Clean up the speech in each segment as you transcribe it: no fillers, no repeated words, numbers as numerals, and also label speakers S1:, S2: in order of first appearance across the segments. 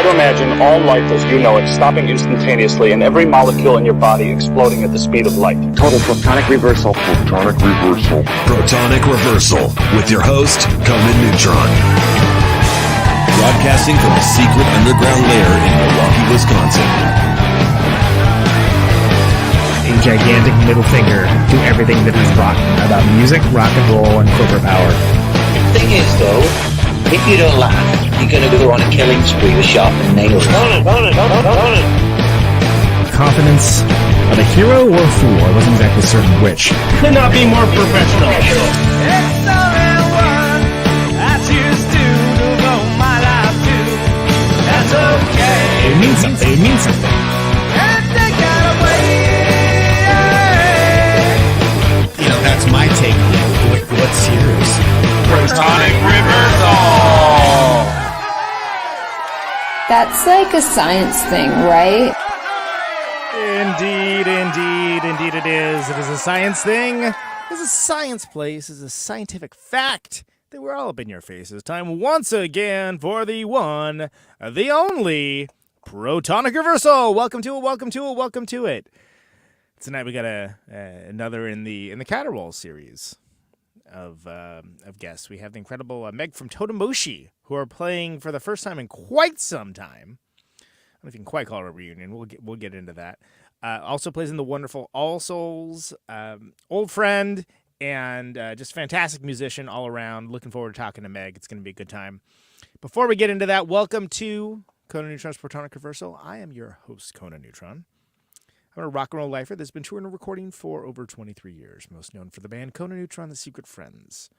S1: to imagine all life as you know it stopping instantaneously and every molecule in your body exploding at the speed of light.
S2: Total Protonic Reversal.
S3: Protonic Reversal.
S4: Protonic Reversal with your host, Conan Neutron. Broadcasting from a secret underground lair in Milwaukee, Wisconsin.
S5: A gigantic middle finger to everything that is rock about music, rock and roll, and corporate power.
S6: The thing is, though, if you don't laugh, you're going to go on a killing spree with sharpened nails.
S5: Confidence of a hero or a fool. I wasn't exactly certain which.
S7: Could not be more professional.
S5: It means something. It means something.
S4: You know, that's my take. What's yours?
S7: Protonic Reversal!
S8: That's like a science thing, right?
S5: Indeed it is. It is a science thing. It's a science place. It's a scientific fact that we're all up in your faces. Time once again for the one, the only Protonic Reversal. Welcome to it. Tonight we got another in the Caterwaul series of guests. We have the incredible Meg from Totimoshi, who are playing for the first time in quite some time. I don't know if you can quite call it a reunion. We'll get into that. Also plays in the wonderful All Souls, old friend, and just fantastic musician all around. Looking forward to talking to Meg. It's going to be a good time. Before we get into that, welcome to Conan Neutron's Protonic Reversal. I am your host, Conan Neutron. I'm a rock and roll lifer that's been touring and recording for over 23 years, most known for the band Conan Neutron, The Secret Friends.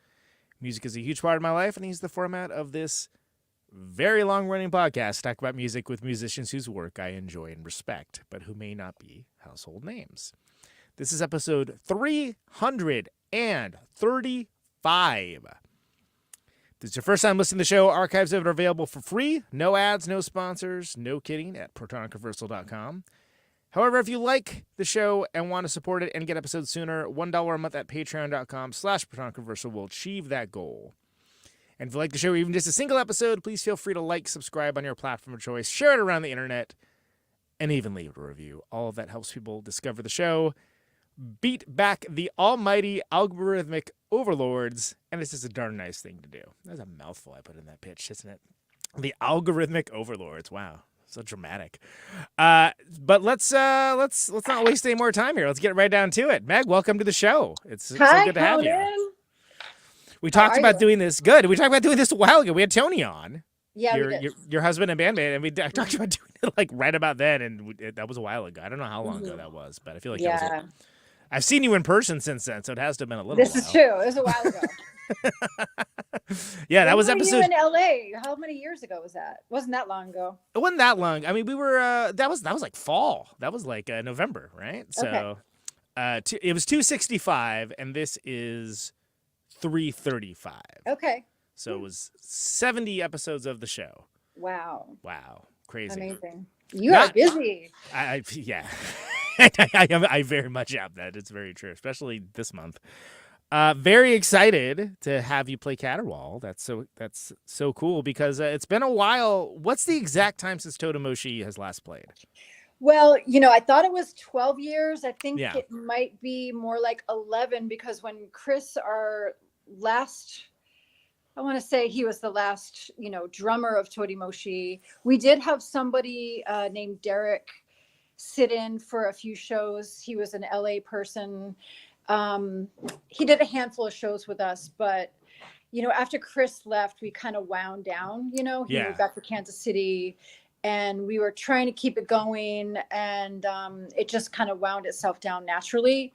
S5: Music is a huge part of my life, and he's the format of this very long-running podcast. Talk about music with musicians whose work I enjoy and respect, but who may not be household names. This is episode 335. If this is your first time listening to the show, archives of it are available for free. No ads, no sponsors, no kidding, at protonicreversal.com. However, if you like the show and want to support it and get episodes sooner, $1 a month at patreon.com/protonicreversal will achieve that goal. And if you like the show, or even just a single episode, please feel free to like, subscribe on your platform of choice, share it around the internet, and even leave a review. All of that helps people discover the show, beat back the almighty algorithmic overlords, and it's just a darn nice thing to do. That's a mouthful I put in that pitch, isn't it? The algorithmic overlords. Wow. So dramatic. But let's not waste any more time here. Let's get right down to it. Meg, welcome to the show. It's so good to have you. We talked about doing this. Good. We talked about doing this a while ago. We had Tony on.
S9: Yeah,
S5: your husband and bandmate, and I talked about doing it like right about then, and that was a while ago. I don't know how long ago that was, but I feel like I've seen you in person since then, so it has to have been a little.
S9: This is true. It was a while ago.
S5: Yeah, that was episode.
S9: You in LA? How many years ago was that? Wasn't that long ago?
S5: It wasn't that long. I mean, we were. That was like fall. That was like November, right? So, it was 265, and this is 335.
S9: Okay.
S5: So it was 70 episodes of the show.
S9: Wow.
S5: Crazy.
S9: Amazing. You are busy.
S5: Yeah. I very much am that. It's very true, especially this month. Very excited to have you play Caterwaul. That's so cool because it's been a while. What's the exact time since Totimoshi has last played?
S9: Well, I thought it was 12 years. I think it might be more like 11 because when Chris, our last, I want to say he was the last, drummer of Totimoshi. We did have somebody named Derek sit in for a few shows. He was an LA person. He did a handful of shows with us, but after Chris left, we kind of wound down. He moved back to Kansas City, and we were trying to keep it going, and it just kind of wound itself down naturally.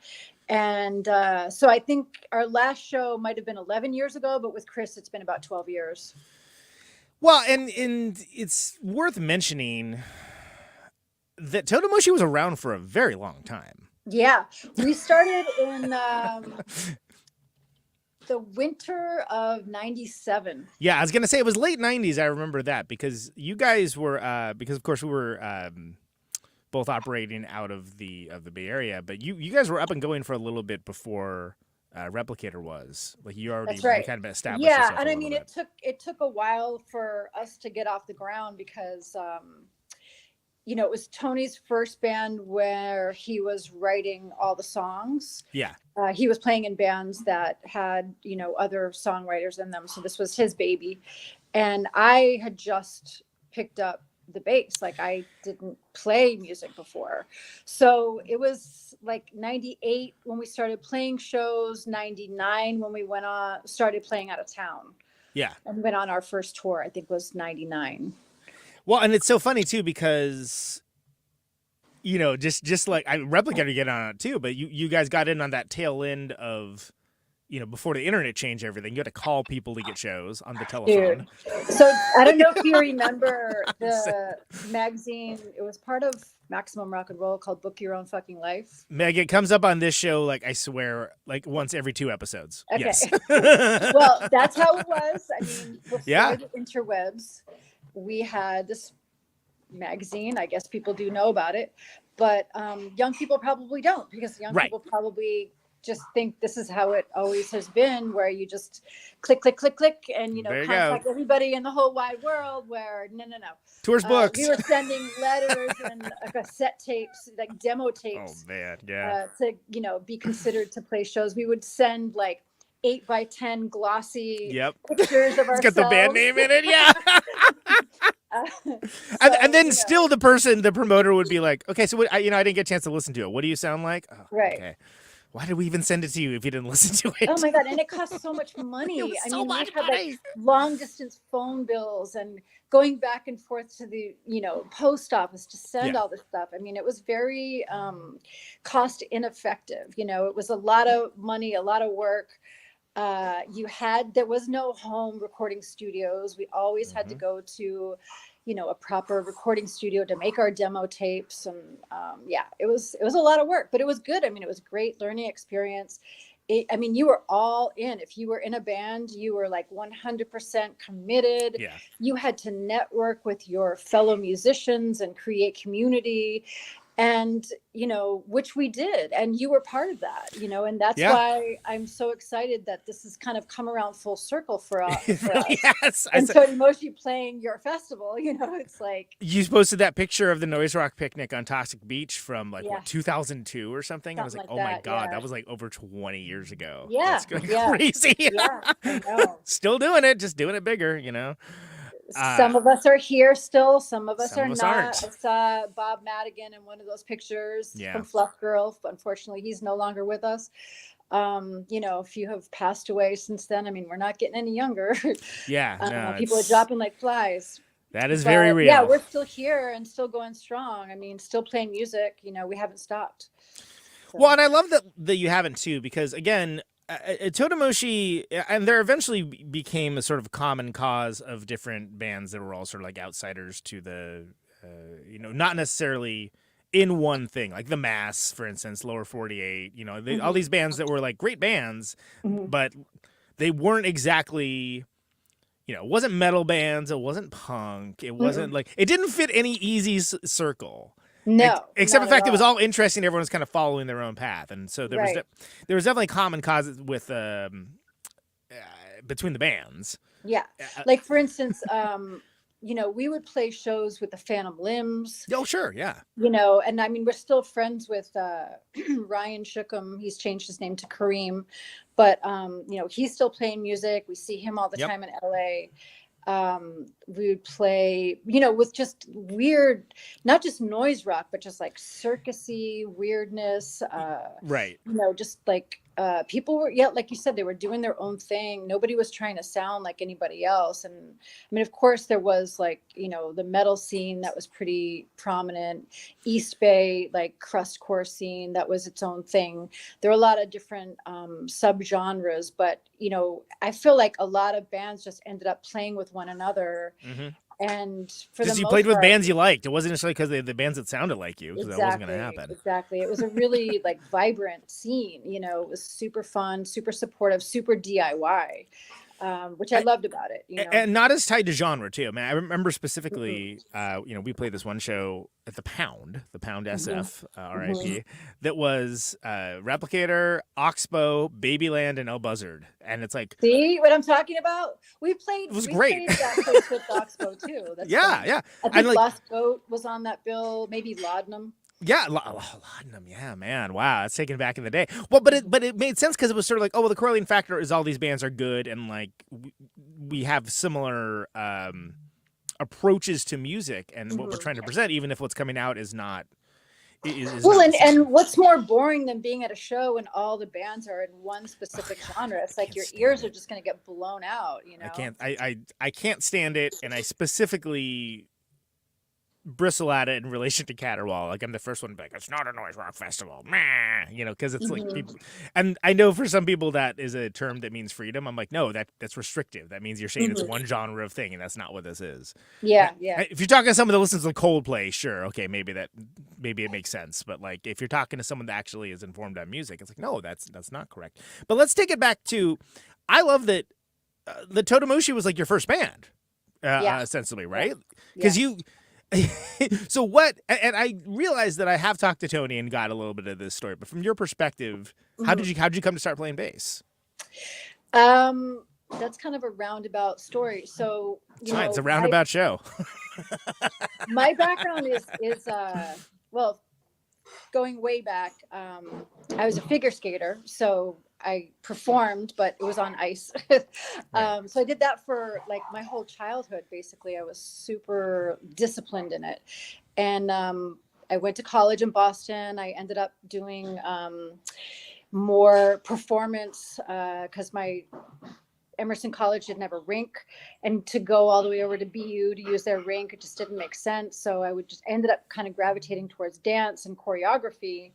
S9: And so I think our last show might have been 11 years ago, but with Chris, it's been about 12 years.
S5: Well, and it's worth mentioning that Totimoshi was around for a very long time.
S9: Yeah, we started in the winter of 97.
S5: Yeah, I was going to say it was late 90s. I remember that because you guys were, because of course we were both operating out of the Bay Area, but you guys were up and going for a little bit before Replicator was. Like you already
S9: That's right.
S5: kind of established
S9: Yeah,
S5: yourself
S9: and
S5: a
S9: I
S5: little
S9: mean,
S5: bit.
S9: it took a while for us to get off the ground because, you know, it was Tony's first band where he was writing all the songs.
S5: Yeah.
S9: He was playing in bands that had, you know, other songwriters in them. So this was his baby. And I had just picked up the bass. Like I didn't play music before. So it was like 98 when we started playing shows, 99 when we started playing out of town.
S5: Yeah.
S9: And went on our first tour, I think was 99.
S5: Well, and it's so funny too because, you know, just like Replicator get on it too, but you guys got in on that tail end of, you know, before the internet changed everything. You had to call people to get shows on the telephone.
S9: Dude. So I don't know if you remember the magazine. It was part of Maximum Rock and Roll called Book Your Own Fucking Life.
S5: Meg, it comes up on this show, like I swear, like once every 2 episodes.
S9: Okay.
S5: Yes.
S9: Well, that's how it was. I mean, before the interwebs, we had this magazine. I guess people do know about it, but young people probably don't, because young people probably just think this is how it always has been, where you just click, click, click, click, and, you know, contact everybody in the whole wide world, where no.
S5: Tours books.
S9: We were sending letters and cassette tapes, like demo tapes.
S5: Oh, man, yeah.
S9: To, you know, be considered to play shows. We would send like 8x10 glossy pictures of ourselves.
S5: It's got the band name in it, yeah. And then still the promoter would be like, okay, so what, I didn't get a chance to listen to it. What do you sound like? Oh,
S9: right.
S5: Okay. Why did we even send it to you if you didn't listen to it?
S9: Oh my God. And it costs so much money.
S5: We had
S9: like long distance phone bills and going back and forth to the, you know, post office to send all this stuff. I mean, it was very cost ineffective. You know, it was a lot of money, a lot of work. There was no home recording studios. We always had to go to, you know, a proper recording studio to make our demo tapes. And it was a lot of work, but it was good. I mean, it was a great learning experience. You were all in. If you were in a band, you were like 100% committed. Yeah. You had to network with your fellow musicians and create community. And, you know, which we did. And you were part of that, you know, and that's why I'm so excited that this has kind of come around full circle for us.
S5: Yes.
S9: And Totimoshi playing your festival, you know, it's like.
S5: You posted that picture of the Noise Rock picnic on Toxic Beach from like, 2002 or something? I was like, oh my God, that was like over 20 years ago.
S9: Yeah.
S5: That's crazy.
S9: Yeah, I know.
S5: Still doing it, just doing it bigger, you know.
S9: Some of us are here still. Some of us are not.
S5: Aren't.
S9: I saw Bob Madigan in one of those pictures from Fluff Girl. Unfortunately, he's no longer with us. You know, a few have passed away since then. I mean, we're not getting any younger.
S5: Yeah.
S9: People are dropping like flies.
S5: That is very real.
S9: Yeah, we're still here and still going strong. I mean, still playing music. You know, we haven't stopped. So.
S5: Well, and I love that you haven't too, because again, Totimoshi, and there eventually became a sort of common cause of different bands that were all sort of like outsiders to the, you know, not necessarily in one thing, like the Mass, for instance, Lower 48, you know, all these bands that were like great bands, but they weren't exactly, you know, it wasn't metal bands, it wasn't punk, it wasn't like, it didn't fit any easy circle.
S9: No,
S5: except the fact it was all interesting. Everyone was kind of following their own path, and so there was definitely common causes with between the bands.
S9: Yeah, like for instance, you know, we would play shows with the Phantom Limbs.
S5: Oh, sure, yeah.
S9: You know, and I mean, we're still friends with Ryan Shookum. He's changed his name to Kareem, but you know, he's still playing music. We see him all the time in LA. We would play, you know, with just weird, not just noise rock, but just like circusy weirdness.
S5: You
S9: know, just like people were, like you said, they were doing their own thing. Nobody was trying to sound like anybody else. And I mean, of course, there was like, you know, the metal scene that was pretty prominent, East Bay, like crustcore scene that was its own thing. There were a lot of different subgenres, but, you know, I feel like a lot of bands just ended up playing with one another. And for the most part,
S5: you played with bands you liked. It wasn't necessarily because the bands that sounded like you, because that wasn't going to happen.
S9: Exactly. It was a really like vibrant scene. You know, it was super fun, super supportive, super DIY. which I loved about it. You know,
S5: and not as tied to genre too. I mean, I remember specifically, we played this one show at the Pound SF, RIP, that was Replicator, Oxbow, Babyland, and El Buzzard, and it's like,
S9: see what I'm talking about? We played.
S5: It was
S9: we
S5: great.
S9: Played that place with Oxbow too. That's
S5: yeah,
S9: fun.
S5: yeah.
S9: I think Lost Goat was on that bill. Maybe Laudanum.
S5: Yeah, Laudanum. Yeah, man. Wow, that's taken back in the day. Well, but it made sense because it was sort of like, oh, well, the correlating factor is all these bands are good and like we have similar approaches to music and what we're trying to present, even if what's coming out is not.
S9: Well, and what's more boring than being at a show when all the bands are in one specific genre? It's like your ears are just going to get blown out. You know,
S5: I can't stand it, and I specifically bristle at it in relation to Caterwaul. Like I'm the first one to be like, it's not a noise rock festival, you know, because it's like people, and I know for some people that is a term that means freedom. I'm like, no, that's restrictive. That means you're saying it's one genre of thing, and that's not what this is.
S9: Yeah.
S5: If you're talking to someone that listens to Coldplay, sure, okay, maybe it makes sense. But like if you're talking to someone that actually is informed on music, it's like, no, that's not correct. But let's take it back to, I love that the Totimoshi was like your first band, ostensibly, right? Because you. So what? And I realized that I have talked to Tony and got a little bit of this story, but from your perspective, how did you come to start playing bass?
S9: That's kind of a roundabout story. So
S5: it's a roundabout show.
S9: My background is well, going way back. I was a figure skater, so I performed, but it was on ice. So I did that for like my whole childhood. Basically, I was super disciplined in it. And I went to college in Boston. I ended up doing more performance because my Emerson College didn't have a rink, and to go all the way over to BU to use their rink, it just didn't make sense. So I ended up kind of gravitating towards dance and choreography.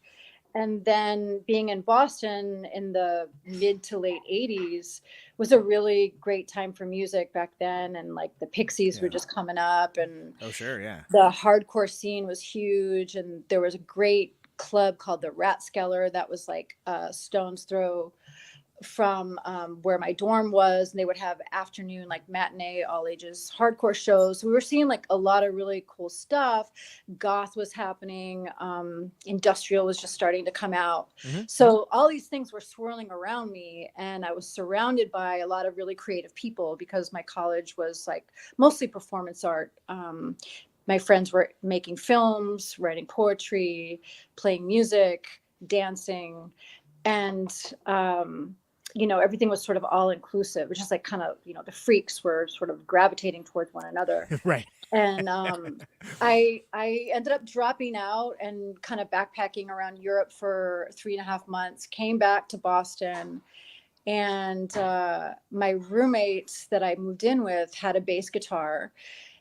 S9: And then being in Boston in the mid to late 80s was a really great time for music back then. And like the Pixies were just coming up, and the hardcore scene was huge. And there was a great club called the Ratskeller that was like a stone's throw from where my dorm was, and they would have afternoon like matinee all ages hardcore shows. So we were seeing like a lot of really cool stuff. Goth was happening, industrial was just starting to come out. So all these things were swirling around me, and I was surrounded by a lot of really creative people because my college was like mostly performance art. My friends were making films, writing poetry, playing music, dancing, and everything was sort of all inclusive, which is like kind of, the freaks were sort of gravitating towards one another.
S5: Right.
S9: And I ended up dropping out and kind of backpacking around Europe for 3.5 months, came back to Boston, and my roommates that I moved in with had a bass guitar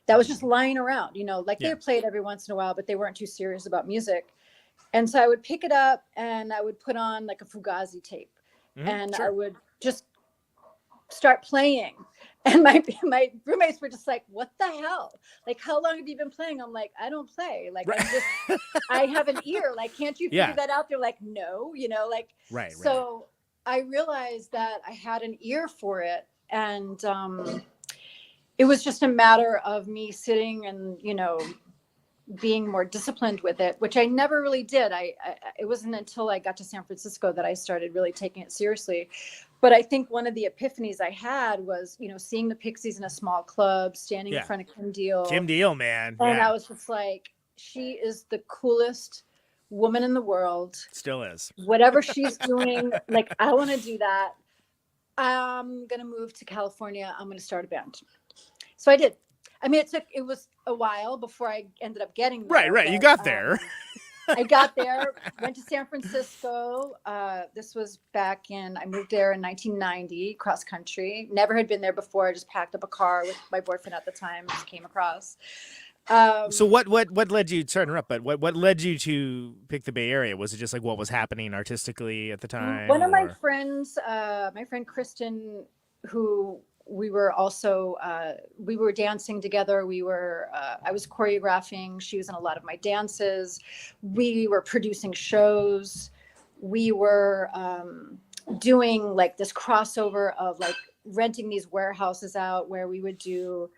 S9: that was just lying around, they played every once in a while, but they weren't too serious about music. And so I would pick it up and I would put on like a Fugazi tape. And I would just start playing. And my roommates were just like, what the hell? Like, how long have you been playing? I'm like, I don't play. Like, I have an ear. Like, can't you figure that out? They're like, no,
S5: Right.
S9: So I realized that I had an ear for it. And it was just a matter of me sitting and, being more disciplined with it, which I never really did. It wasn't until I got to San Francisco that I started really taking it seriously. But I think one of the epiphanies I had was, seeing the Pixies in a small club, standing in front of Kim Deal.
S5: Kim Deal, man.
S9: And I was just like, she is the coolest woman in the world.
S5: Still is.
S9: Whatever she's doing, like, I want to do that. I'm going to move to California. I'm going to start a band. So I did. I mean, it was a while before I ended up getting there.
S5: Right. You got there.
S9: I got there, went to San Francisco. This was I moved there in 1990, cross country. Never had been there before. I just packed up a car with my boyfriend at the time, just came across.
S5: So what led you, sorry to interrupt, but what led you to pick the Bay Area? Was it just like what was happening artistically at the time?
S9: One of my friends, my friend Kristen, who we were also, we were dancing together. I was choreographing. She was in a lot of my dances. We were producing shows. We were doing like this crossover of like renting these warehouses out where we would do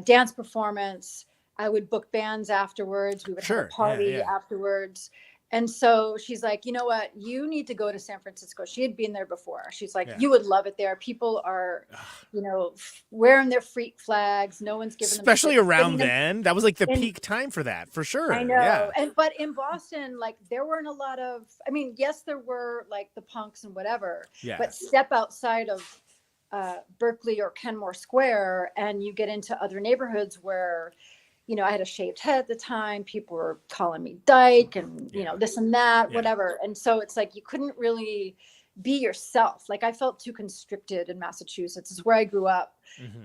S9: dance performance. I would book bands afterwards. We would have a party afterwards. And so she's like, you know what? You need to go to San Francisco. She had been there before. She's like, you would love it there. People are, wearing their freak flags. No one's giving them.
S5: Especially around then. That was like the peak time for that, for sure.
S9: I know.
S5: Yeah.
S9: But in Boston, like there weren't a lot of, I mean, yes, there were like the punks and whatever, but step outside of Berkeley or Kenmore Square and you get into other neighborhoods where, I had a shaved head at the time. People were calling me dyke and, this and that, whatever. And so it's like, you couldn't really be yourself. Like I felt too constricted in Massachusetts. It's where I grew up.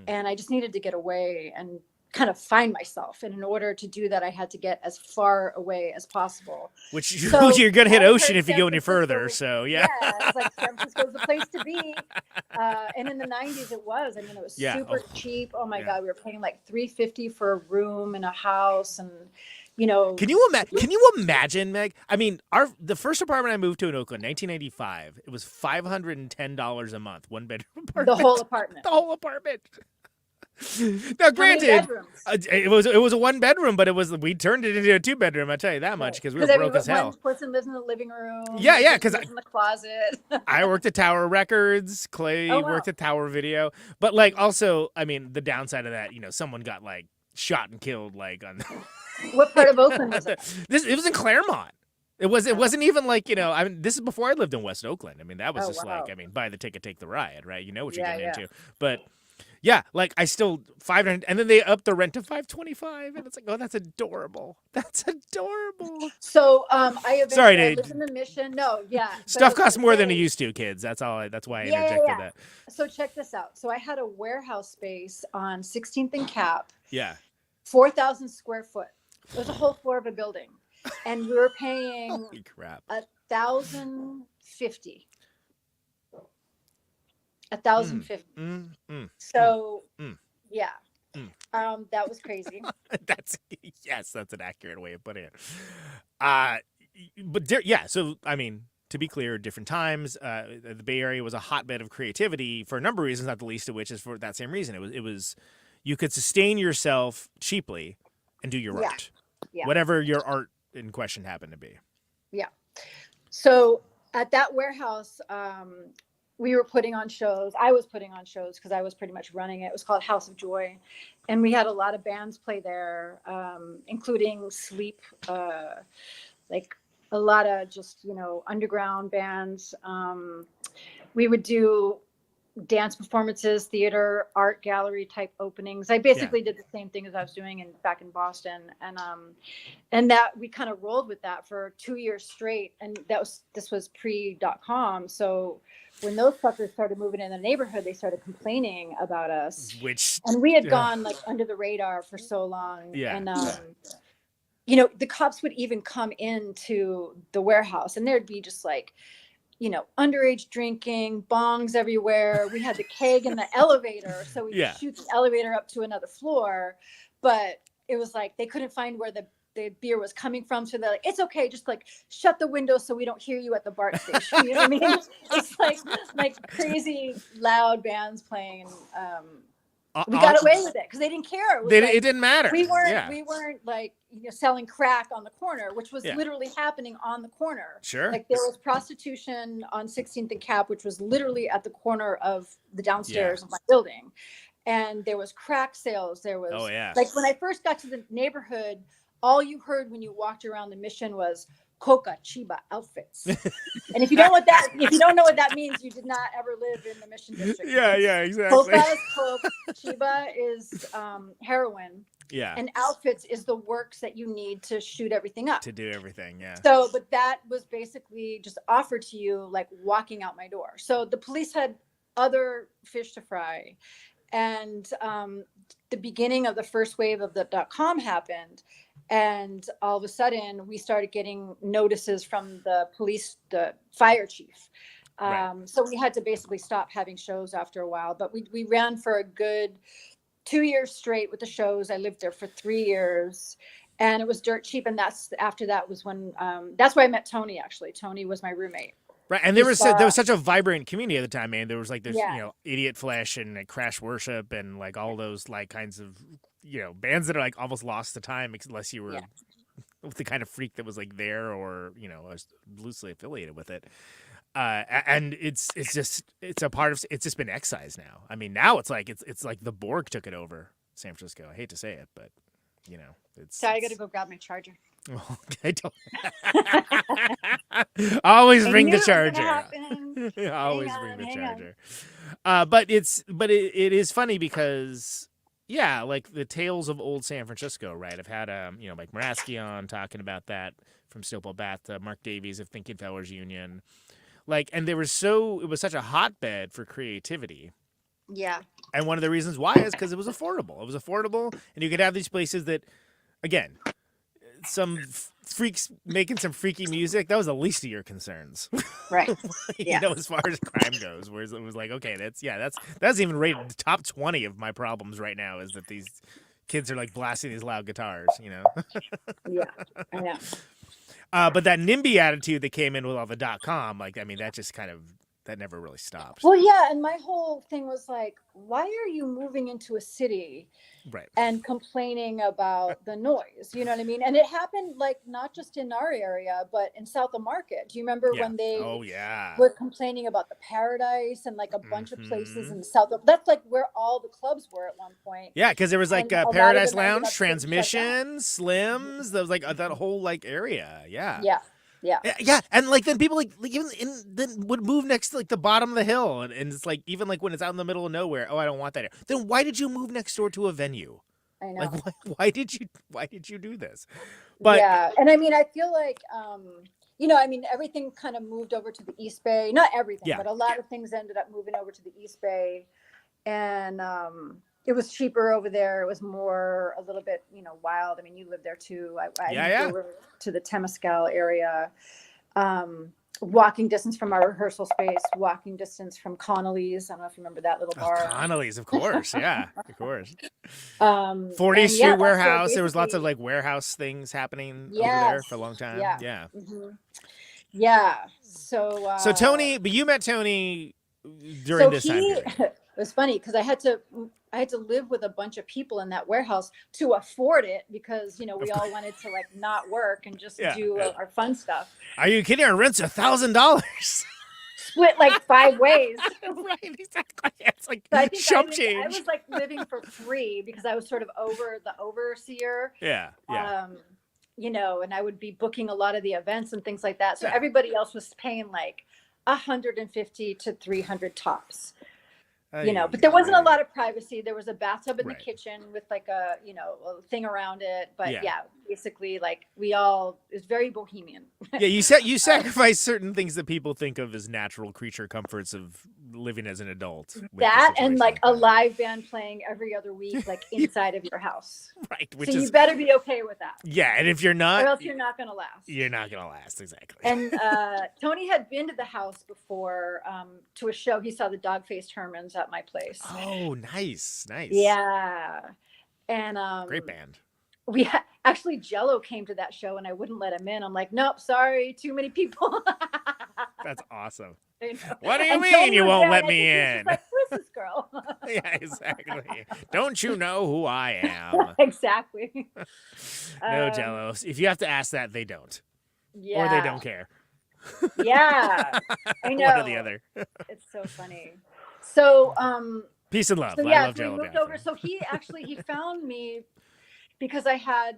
S9: And I just needed to get away and kind of find myself. And in order to do that, I had to get as far away as possible.
S5: Which you're going to hit ocean if you go any further. So yeah.
S9: It's like San Francisco's the place to be. And in the 90s it was. I mean, it was super cheap. Oh my God, we were paying like $350 for a room in a house, and Can you imagine, Meg? I mean, the first apartment I moved to in Oakland, 1995, it was $510 a month, one bedroom apartment. The whole apartment.
S5: The whole apartment. Now, granted, it was a one bedroom, but we turned it into a 2-bedroom. I tell you that much because we were broke as hell.
S9: One person lives in the living room.
S5: Yeah, because
S9: in the closet.
S5: I worked at Tower Records. Clay worked at Tower Video, but like also, I mean, the downside of that, someone got like shot and killed like on.
S9: What part of Oakland was it?
S5: It was in Claremont. It wasn't even like, I mean, this is before I lived in West Oakland. I mean, that was like, I mean, buy the ticket, take the ride, right? You know what you're getting into. But yeah, like I still 500, and then they upped the rent to $525, and it's like, oh, that's adorable. That's adorable.
S9: So I lived in the Mission. No,
S5: stuff costs more than it used to, kids. That's why I interjected that.
S9: So check this out. So I had a warehouse space on 16th and Cap.
S5: Yeah.
S9: 4,000 square foot. It was a whole floor of a building, and we were paying
S5: holy crap,
S9: $1,050. So that was crazy.
S5: That's an accurate way of putting it. But so I mean, to be clear, different times. The Bay Area was a hotbed of creativity for a number of reasons, not the least of which is for that same reason. It was you could sustain yourself cheaply and do your art, whatever your art in question happened to be. Yeah.
S9: So at that warehouse, we were putting on shows. I was putting on shows because I was pretty much running it. It was called House of Joy. And we had a lot of bands play there, including Sleep, like a lot of just, underground bands. We would do dance performances, theater, art gallery type openings. I basically did the same thing as I was doing back in Boston. And that we kind of rolled with that for 2 years straight. And this was pre.com. So when those fuckers started moving in the neighborhood, they started complaining about us. And we had gone like under the radar for so long. Yeah. And the cops would even come into the warehouse, and there'd be just like, underage drinking, bongs everywhere. We had the keg in the elevator, so we shoot the elevator up to another floor. But it was like they couldn't find where the beer was coming from, so they're like, "It's okay, just like shut the window so we don't hear you at the BART station." You know what I mean? It's like crazy loud bands playing. We got away with it because they didn't care.
S5: It didn't matter.
S9: We weren't like selling crack on the corner, which was literally happening on the corner.
S5: Sure.
S9: Like there was prostitution on 16th and Cap, which was literally at the corner of the downstairs of my building, and there was crack sales. There was like when I first got to the neighborhood, all you heard when you walked around the Mission was Coca Chiba outfits. And if you don't know what that means, you did not ever live in the Mission District.
S5: Yeah, exactly.
S9: Coca is Coke, Chiba is heroin.
S5: Yeah.
S9: And outfits is the works that you need to shoot everything up.
S5: To do everything, yeah.
S9: So, but that was basically just offered to you like walking out my door. So the police had other fish to fry. And the beginning of the first wave of the .com happened. And all of a sudden, we started getting notices from the police, the fire chief. So we had to basically stop having shows after a while. But we ran for a good 2 years straight with the shows. I lived there for 3 years. And it was dirt cheap. And after that was when, that's where I met Tony, actually. Tony was my roommate.
S5: Right, and there was such a vibrant community at the time, man. There was like this, Idiot Flesh and like, Crash Worship and like all those like kinds of bands that are like almost lost to time unless you were the kind of freak that was like there or was loosely affiliated with it. And it's just been excised now. I mean, now it's like the Borg took it over San Francisco. I hate to say it, but
S9: I got to go grab my charger.
S5: I don't. Always bring the charger. Always bring the charger. But it is funny because like the tales of old San Francisco, right? I've had Mike Moraski on talking about that from Snowball Bath, Mark Davies of Thinking Fellers Union. And it was such a hotbed for creativity.
S9: Yeah.
S5: And one of the reasons why is because it was affordable. It was affordable, and you could have these places that, again, some freaks making some freaky music. That was the least of your concerns,
S9: right?
S5: As far as crime goes, whereas it was like, okay, that's even rated the top 20 of my problems right now. Is that these kids are like blasting these loud guitars,
S9: Yeah, I know.
S5: But that NIMBY attitude that came in with all the .com, that just that never really stopped.
S9: Well, yeah, and my whole thing was like, why are you moving into a city and complaining about the noise? You know what I mean? And it happened not just in our area, but in South of Market. Do you remember when they were complaining about the Paradise and a bunch of places in the South of, that's where all the clubs were at one point.
S5: Yeah, because there was Paradise Lounge, Transmission, Slims, there was that whole area. Yeah, and then people then would move next to the bottom of the hill, and it's even when it's out in the middle of nowhere. Oh, I don't want that here. Then why did you move next door to a venue?
S9: I know.
S5: Why did you do this? But
S9: and I mean, I feel everything kind of moved over to the East Bay. Not everything, but a lot of things ended up moving over to the East Bay, and it was cheaper over there. It was more a little bit, wild. I mean, you lived there too. I moved over to the Temescal area, walking distance from our rehearsal space, walking distance from Connolly's. I don't know if you remember that little bar.
S5: Connolly's, of course. Yeah, of course. 40th Street Warehouse. There was lots of warehouse things happening over there for a long time. Yeah.
S9: Mm-hmm. Yeah. So
S5: Tony, but you met Tony during this time period.
S9: It was funny because I had to live with a bunch of people in that warehouse to afford it because, we all wanted to not work and just do our fun stuff.
S5: Are you kidding? Our rent's $1,000.
S9: Split 5 ways.
S5: Right, exactly. It's
S9: so
S5: change.
S9: I was living for free because I was sort of the overseer.
S5: Yeah.
S9: And I would be booking a lot of the events and things like that. So everybody else was paying $150 to $300 tops. But there wasn't a lot of privacy. There was a bathtub in the kitchen with a thing around it. But basically it was very bohemian.
S5: You sacrifice certain things that people think of as natural creature comforts of living as an adult.
S9: That and a live band playing every other week, inside of your house.
S5: Right.
S9: So you better be okay with that.
S5: Yeah. And if you're not,
S9: or else you're not going to last.
S5: You're not going to last. Exactly.
S9: And Tony had been to the house before to a show. He saw the Dog-Faced Hermans at my place.
S5: Oh, nice.
S9: Yeah. And
S5: great band.
S9: Actually Jello came to that show and I wouldn't let him in. I'm like, nope, sorry, too many people.
S5: That's awesome. What do you mean you won't let me in?
S9: Who's this girl?
S5: Yeah, exactly. Don't you know who I am?
S9: Exactly.
S5: No, Jello. If you have to ask that, they don't.
S9: Yeah.
S5: Or they don't care.
S9: Yeah. I know.
S5: One or the other.
S9: It's so funny. So
S5: peace and love.
S9: So
S5: I love
S9: so
S5: Jello
S9: we moved over. So he found me because I had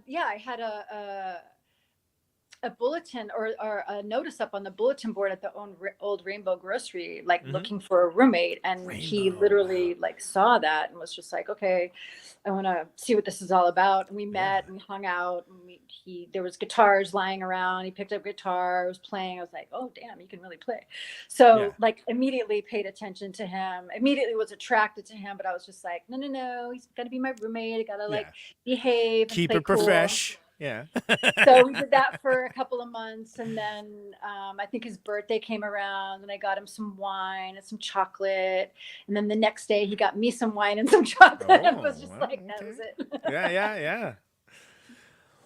S9: a bulletin or a notice up on the bulletin board at the old Rainbow Grocery, looking for a roommate. And he literally saw that and was just like, okay, I want to see what this is all about. And we met and we hung out and there was guitars lying around. He picked up a guitar, was playing. I was like, oh damn, you can really play. So immediately paid attention to him, immediately was attracted to him, but I was just like, no, he's got to be my roommate. I got to behave.
S5: Keep it profesh. Yeah.
S9: So we did that for a couple of months. And then I think his birthday came around and I got him some wine and some chocolate. And then the next day he got me some wine and some chocolate. It was just that was it.
S5: Yeah.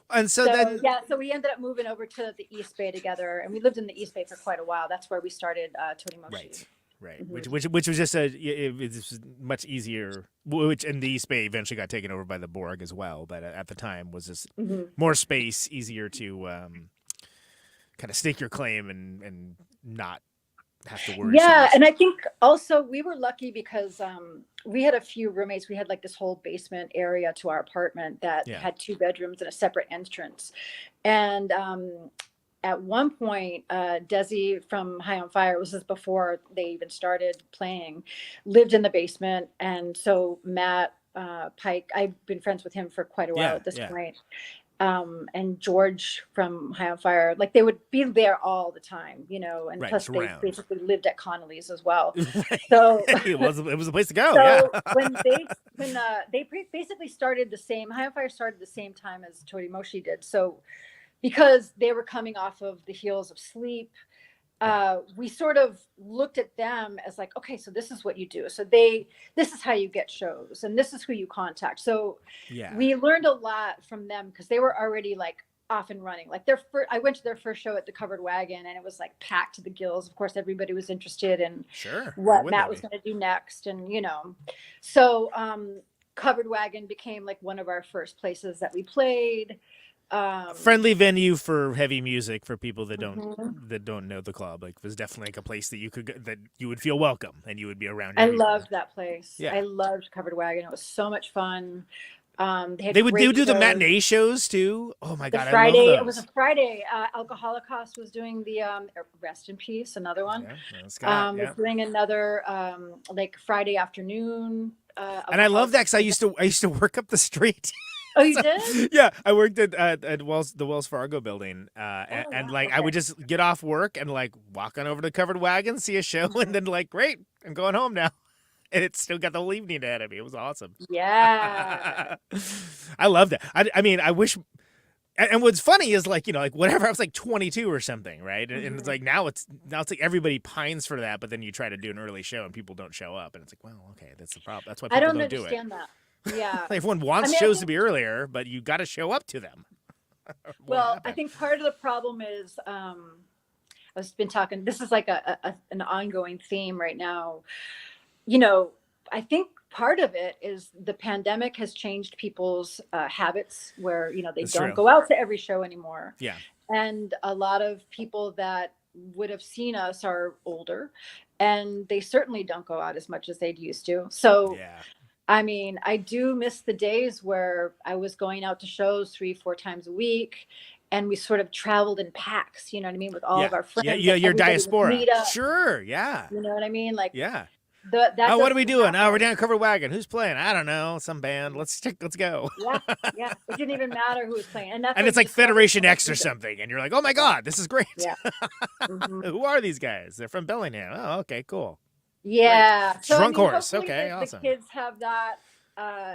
S5: And so then,
S9: so we ended up moving over to the East Bay together, and we lived in the East Bay for quite a while. That's where we started Totimoshi.
S5: Right.
S9: Mm-hmm.
S5: Which was just it was much easier. Which in the East Bay eventually got taken over by the Borg as well, but at the time was just more space, easier to kind of stake your claim and not have to worry.
S9: Yeah, and I think also we were lucky because we had a few roommates. We had like this whole basement area to our apartment that had 2 bedrooms and a separate entrance. And at one point, Desi from High on Fire, was just before they even started playing, lived in the basement. And so Matt Pike, I've been friends with him for quite a while at this point. And George from High on Fire, like they would be there all the time, you know, and plus they basically lived at Connolly's as well. So
S5: it was a place to go.
S9: So when they basically started the same, High on Fire started the same time as Totimoshi did. So because they were coming off of the heels of Sleep, we sort of looked at them as like, okay, so this is what you do. So this is how you get shows, and this is who you contact. So we learned a lot from them because they were already like off and running. Like I went to their first show at the Covered Wagon, and it was like packed to the gills. Of course, everybody was interested in what Matt was going to do next, and you know, so Covered Wagon became like one of our first places that we played.
S5: Friendly venue for heavy music for people that don't know the club. Like, it was definitely like a place that you would feel welcome and you would be around.
S9: I loved that place. Yeah. I loved Covered Wagon. It was so much fun.
S5: They would do the matinee shows too. Oh my God,
S9: Friday,
S5: I love those.
S9: It was a Friday. Alcoholicaust was doing the rest in peace. Another one. Was doing another like Friday afternoon.
S5: And I love that because I used to work up the street.
S9: Oh, you did?
S5: Yeah, I worked at the Wells Fargo building, and I would just get off work and like walk on over to Covered Wagon, see a show, and then like, great, I'm going home now, and it's still got the whole evening ahead of me. It was awesome.
S9: Yeah,
S5: I loved it. I mean, I wish. And what's funny is like, you know, like whatever, I was like 22 or something, right? And it's like now it's like everybody pines for that, but then you try to do an early show and people don't show up, and it's like, well, okay, that's the problem. That's why people don't do it.
S9: I don't understand that. Yeah,
S5: everyone wants shows to be earlier, but you got to show up to them.
S9: Well, I think part of the problem is I've been talking. This is like an ongoing theme right now. You know, I think part of it is the pandemic has changed people's habits, where you know they don't go out to every show anymore. Yeah, and a lot of people that would have seen us are older, and they certainly don't go out as much as they'd used to. So. Yeah. I mean, I do miss the days where I was going out to shows 3-4 times a week, and we sort of traveled in packs, you know what I mean? With all of our friends.
S5: Yeah, your diaspora. Sure, yeah.
S9: You know what I mean? Like,
S5: yeah. What are we doing? Oh, we're down at Covered Wagon. Who's playing? I don't know. Some band. Let's go.
S9: Yeah. It didn't even matter who was playing. And
S5: it's like Federation X or something, and you're like, oh my God, this is great.
S9: Yeah.
S5: Who are these guys? They're from Bellingham. Oh, okay, cool.
S9: Yeah.
S5: Right. So, Drunk Horse. Okay, awesome.
S9: The kids have that.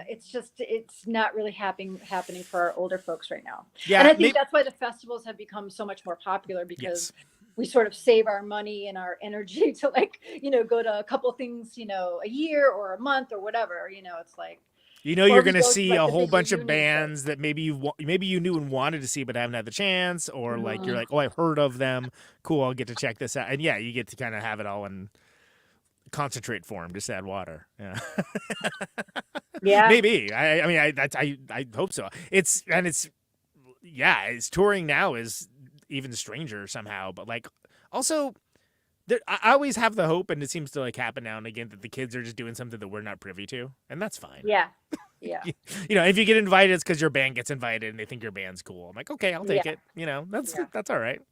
S9: It's not really happening for our older folks right now. Yeah. And I think that's why the festivals have become so much more popular, because we sort of save our money and our energy to like, you know, go to a couple things, you know, a year or a month or whatever, you know, it's like.
S5: You know, you're going to see a whole bunch of bands that maybe you knew and wanted to see but haven't had the chance, or like you're like, oh, I've heard of them. Cool, I'll get to check this out. And yeah, you get to kind of have it all in concentrate form, just add water. Yeah. Maybe. I mean, I hope so. It's touring now is even stranger somehow, but like also I always have the hope, and it seems to like happen now and again, that the kids are just doing something that we're not privy to, and that's fine.
S9: Yeah.
S5: You know, if you get invited, it's because your band gets invited and they think your band's cool. I'm like, okay, I'll take it. You know, that's all right.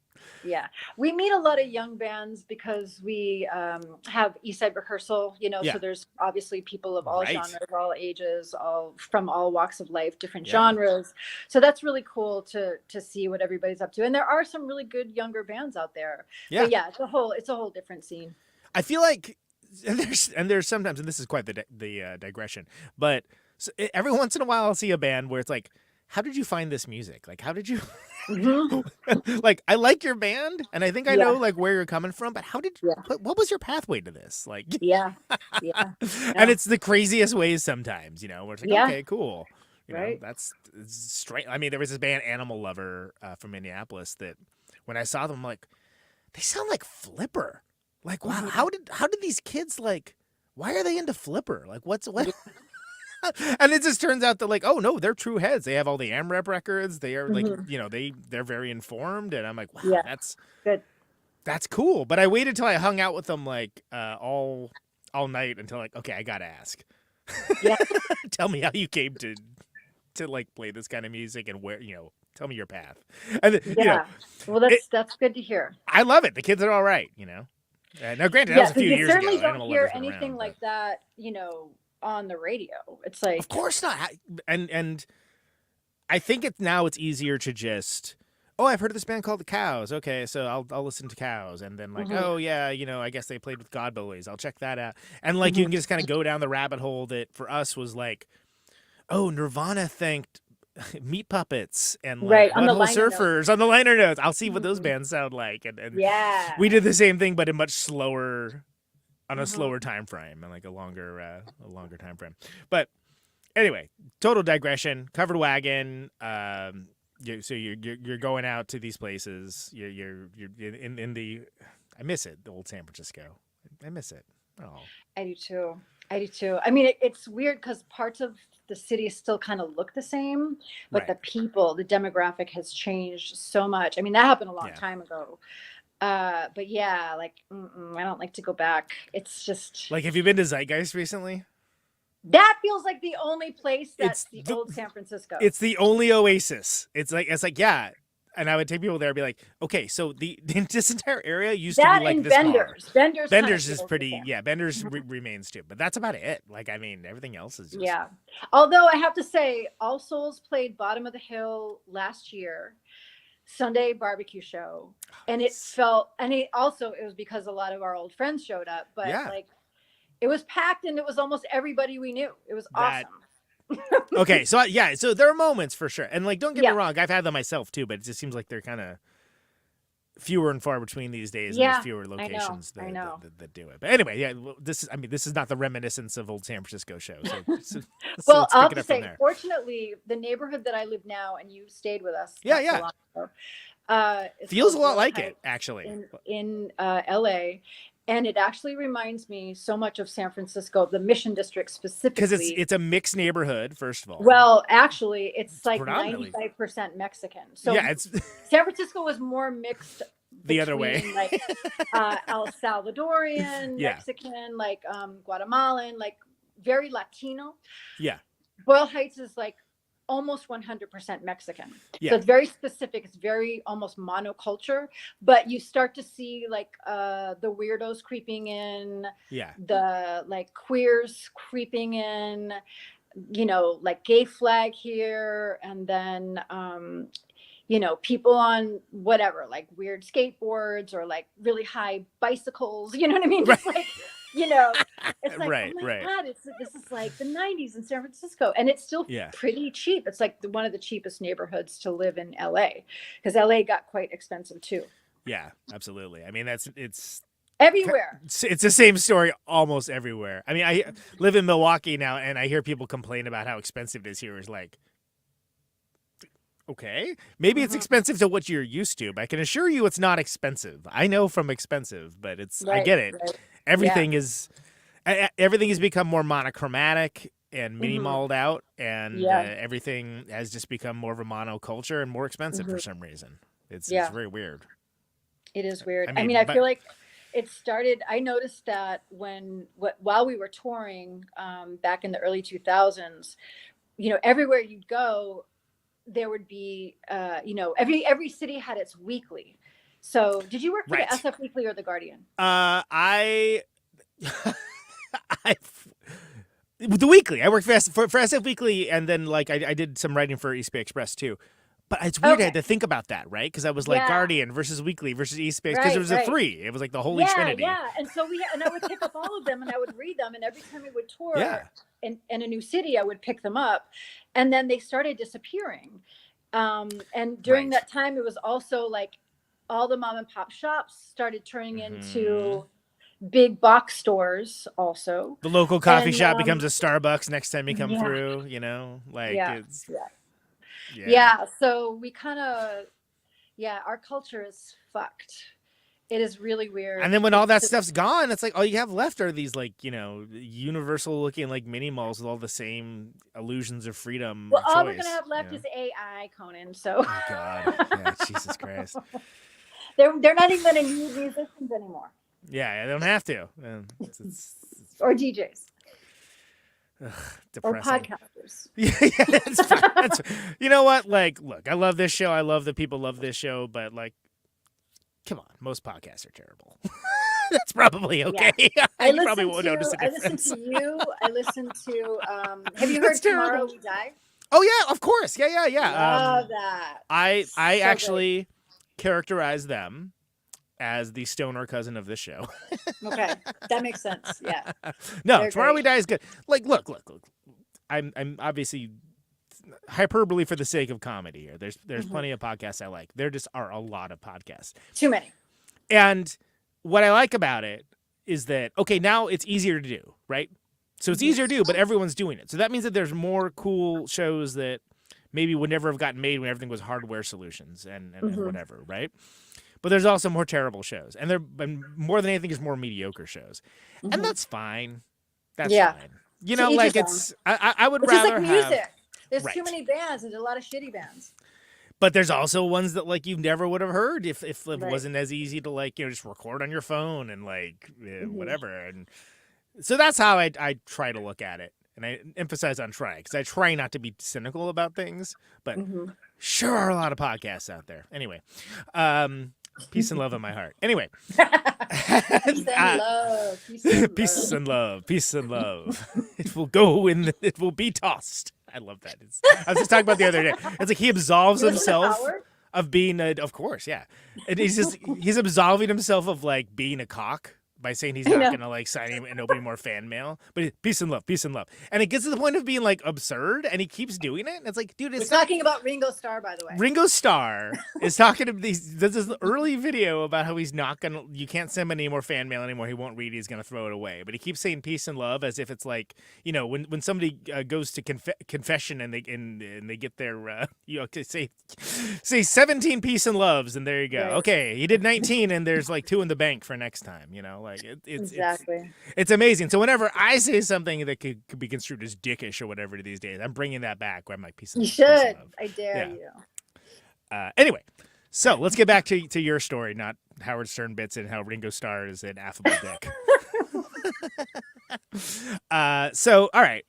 S9: Yeah, we meet a lot of young bands because we have Eastside Rehearsal, you know, so there's obviously people of all genres, all ages, from all walks of life, different genres. So that's really cool to see what everybody's up to. And there are some really good younger bands out there. Yeah. But yeah, it's a whole different scene.
S5: I feel like, and there's sometimes, and this is quite the digression, but every once in a while I'll see a band where it's like, how did you find this music? Like, how did you... like, I like your band, and I think I know like where you're coming from, but how did what was your pathway to this? Like,
S9: yeah.
S5: And it's the craziest ways sometimes, you know, where it's like, okay, cool, You know, that's straight. I mean, there was this band Animal Lover from Minneapolis that when I saw them, I'm like, they sound like Flipper. Like, wow, how did these kids like? Why are they into Flipper? Like, what? And it just turns out that like, oh no, they're true heads. They have all the AMREP records. They are like, you know, they're very informed. And I'm like, wow, that's
S9: good.
S5: That's cool. But I waited till I hung out with them like all night until like, okay, I gotta ask.
S9: Yeah.
S5: Tell me how you came to like play this kind of music and where, you know, tell me your path. And you know,
S9: well, that's good to hear.
S5: I love it. The kids are all right, you know. Now, granted, that was a few years ago.
S9: You certainly don't hear
S5: Animal Lover's been
S9: anything
S5: around,
S9: like that, you know, on the radio. It's like,
S5: of course not. And I think it's easier to just, oh, I've heard of this band called the Cows. Okay, so I'll listen to Cows, and then like, oh yeah, you know, I guess they played with God Bullies. I'll check that out. And like you can just kind of go down the rabbit hole that for us was like, oh, Nirvana thanked Meat Puppets and like Butthole Surfers on the liner notes. I'll see what those bands sound like, and we did the same thing, but in much slower. On a slower time frame and like a longer time frame. But anyway, total digression. Covered Wagon. So you're going out to these places. You're in the. I miss it. The old San Francisco. I miss it. Oh.
S9: I do too. I mean, it's weird because parts of the city still kind of look the same, but the people, the demographic has changed so much. I mean, that happened a long time ago. But yeah, like, I don't like to go back. It's just
S5: like, have you been to Zeitgeist recently?
S9: That feels like the only place that's the old San Francisco.
S5: It's the only oasis. It's like, yeah. And I would take people there and be like, okay, so this entire area used to be like this
S9: Vendors.
S5: bar. Vendors is pretty, Vendors remains too. But that's about it. Like, I mean, everything else is just...
S9: Yeah. Although I have to say, All Souls played Bottom of the Hill last year. Sunday barbecue show, and it was because a lot of our old friends showed up, but like it was packed and it was almost everybody we knew. It was awesome.
S5: Okay, so so there are moments for sure, and like, don't get me wrong, I've had them myself too, but it just seems like they're kind of fewer and far between these days, and there's fewer locations that do it. But anyway, this is not the reminiscence of old San Francisco show. So
S9: well, I'll have to say, fortunately, the neighborhood that I live now, and you stayed with us.
S5: Feels a lot like it, actually.
S9: In LA. And it actually reminds me so much of San Francisco, the Mission District specifically.
S5: Because it's a mixed neighborhood, first of all.
S9: Well, actually, it's like 95% Mexican. So San Francisco was more mixed
S5: the other way.
S9: Like El Salvadorian, Mexican, like Guatemalan, like very Latino.
S5: Yeah.
S9: Boyle Heights is like almost 100% Mexican.
S5: Yeah.
S9: So it's very specific. It's very almost monoculture, but you start to see like the weirdos creeping in, the like queers creeping in, you know, like gay flag here. And then, you know, people on whatever, like weird skateboards or like really high bicycles, you know what I mean? Just like, you know, it's like, oh my God, this is like the 90s in San Francisco. And it's still pretty cheap. It's like one of the cheapest neighborhoods to live in LA, because LA got quite expensive too.
S5: Yeah, absolutely. I mean, it's
S9: everywhere.
S5: It's the same story almost everywhere. I mean, I live in Milwaukee now, and I hear people complain about how expensive it is here. It's like, okay, maybe it's expensive to what you're used to, but I can assure you it's not expensive. I know from expensive, but it's, I get it. Everything everything has become more monochromatic and mini-malled out, and everything has just become more of a monoculture and more expensive for some reason. It's very weird.
S9: It is weird. I mean, I feel like it started, I noticed that while we were touring back in the early 2000s, you know, everywhere you'd go, there would be, you know, every city had its weekly. So did you work for the SF Weekly or the Guardian?
S5: The Weekly. I worked for SF Weekly, and then like I did some writing for East Bay Express too. But it's weird I had to think about that, right? Because I was like Guardian versus Weekly versus East Bay, because there was a three. It was like the holy trinity.
S9: Yeah, and so and I would pick up all of them, and I would read them, and every time we would tour in a new city, I would pick them up, and then they started disappearing. And during that time, it was also like all the mom and pop shops started turning into big box stores also.
S5: The local coffee shop becomes a Starbucks next time you come through, you know, like it's
S9: yeah. So we kind of our culture is fucked. It is really weird.
S5: And then when all that stuff's gone, it's like all you have left are these like, you know, universal looking like mini malls with all the same illusions of freedom.
S9: Well, all we're
S5: choice,
S9: gonna have left is AI, Conan. So
S5: oh God, yeah, Jesus Christ.
S9: They're not even gonna need musicians anymore.
S5: Yeah, they don't have to. It's
S9: or DJs.
S5: Depressing.
S9: Or podcasters.
S5: Yeah, that's fine. You know what? Like, look, I love this show. I love that people love this show, but like, come on, most podcasts are terrible. That's probably okay.
S9: Yeah.
S5: You probably won't notice a difference.
S9: I listen to you. I listen to. Have you heard Tomorrow We Die?
S5: Oh yeah, of course. Yeah.
S9: Love that.
S5: I
S9: So
S5: actually characterize them as the stoner cousin of this show.
S9: Okay, that makes sense. Yeah.
S5: No, Tomorrow We Die is good. Like, look. I'm obviously hyperbole for the sake of comedy here. There's plenty of podcasts I like. There just are a lot of podcasts.
S9: Too many.
S5: And what I like about it is that, okay, now it's easier to do, right? So it's easier to do, but everyone's doing it. So that means that there's more cool shows that maybe would never have gotten made when everything was hardware solutions and whatever, right? But there's also more terrible shows. And more than anything, there's more mediocre shows. And that's fine. That's fine. You know, like it's, I would rather
S9: like music.
S5: have.
S9: There's too many bands. There's a lot of shitty bands.
S5: But there's also ones that like you never would have heard if it wasn't as easy to like, you know, just record on your phone and like whatever. And so that's how I try to look at it. And I emphasize on try because I try not to be cynical about things, but sure are a lot of podcasts out there. Anyway, peace and love in my heart. Anyway,
S9: peace and love.
S5: Peace and love. Peace and love. It will go in. It will be tossed. I love that. I was just talking about the other day. It's like he absolves himself of being of course, yeah. And he's absolving himself of like being a cock by saying he's not going to like sign him and open more fan mail. But peace and love. And it gets to the point of being like absurd and he keeps doing it. And it's like, dude, it's
S9: talking about Ringo Starr, by the way.
S5: Ringo Starr is talking to this early video about how he's not going to, you can't send him any more fan mail anymore. He won't read it. He's going to throw it away. But he keeps saying peace and love as if it's like, you know, when somebody goes to confession and they get their, you know, say 17 peace and loves and there you go. Right. Okay. He did 19 and there's like 2 in the bank for next time, you know, like it's amazing. So whenever I say something that could be construed as dickish or whatever these days, I'm bringing that back. Where my piece of
S9: you should. I dare you.
S5: Anyway, so let's get back to your story, not Howard Stern bits and how Ringo Starr is an affable dick. So all right,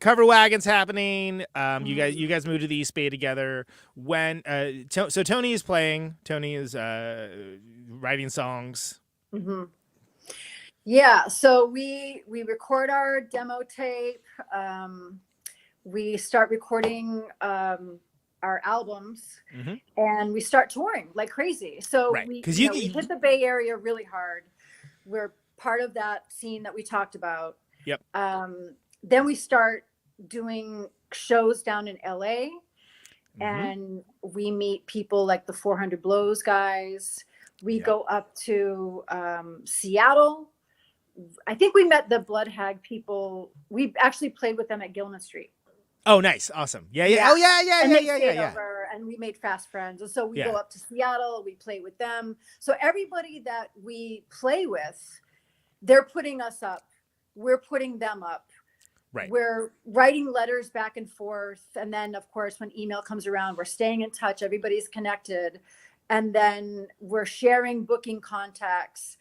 S5: Cover Wagon's happening. You guys moved to the East Bay together. When so Tony is playing. Tony is writing songs.
S9: Yeah, so we record our demo tape. We start recording our albums, and we start touring like crazy. So we hit the Bay Area really hard. We're part of that scene that we talked about.
S5: Yep.
S9: Then we start doing shows down in LA, and we meet people like the 400 Blows guys. We go up to Seattle. I think we met the Blood Hag people. We actually played with them at Gilman Street.
S5: Oh, nice. Awesome. Yeah. Oh, yeah.
S9: Over, and we made fast friends. And so we go up to Seattle. We play with them. So everybody that we play with, they're putting us up. We're putting them up.
S5: Right.
S9: We're writing letters back and forth. And then, of course, when email comes around, we're staying in touch. Everybody's connected. And then we're sharing booking contacts.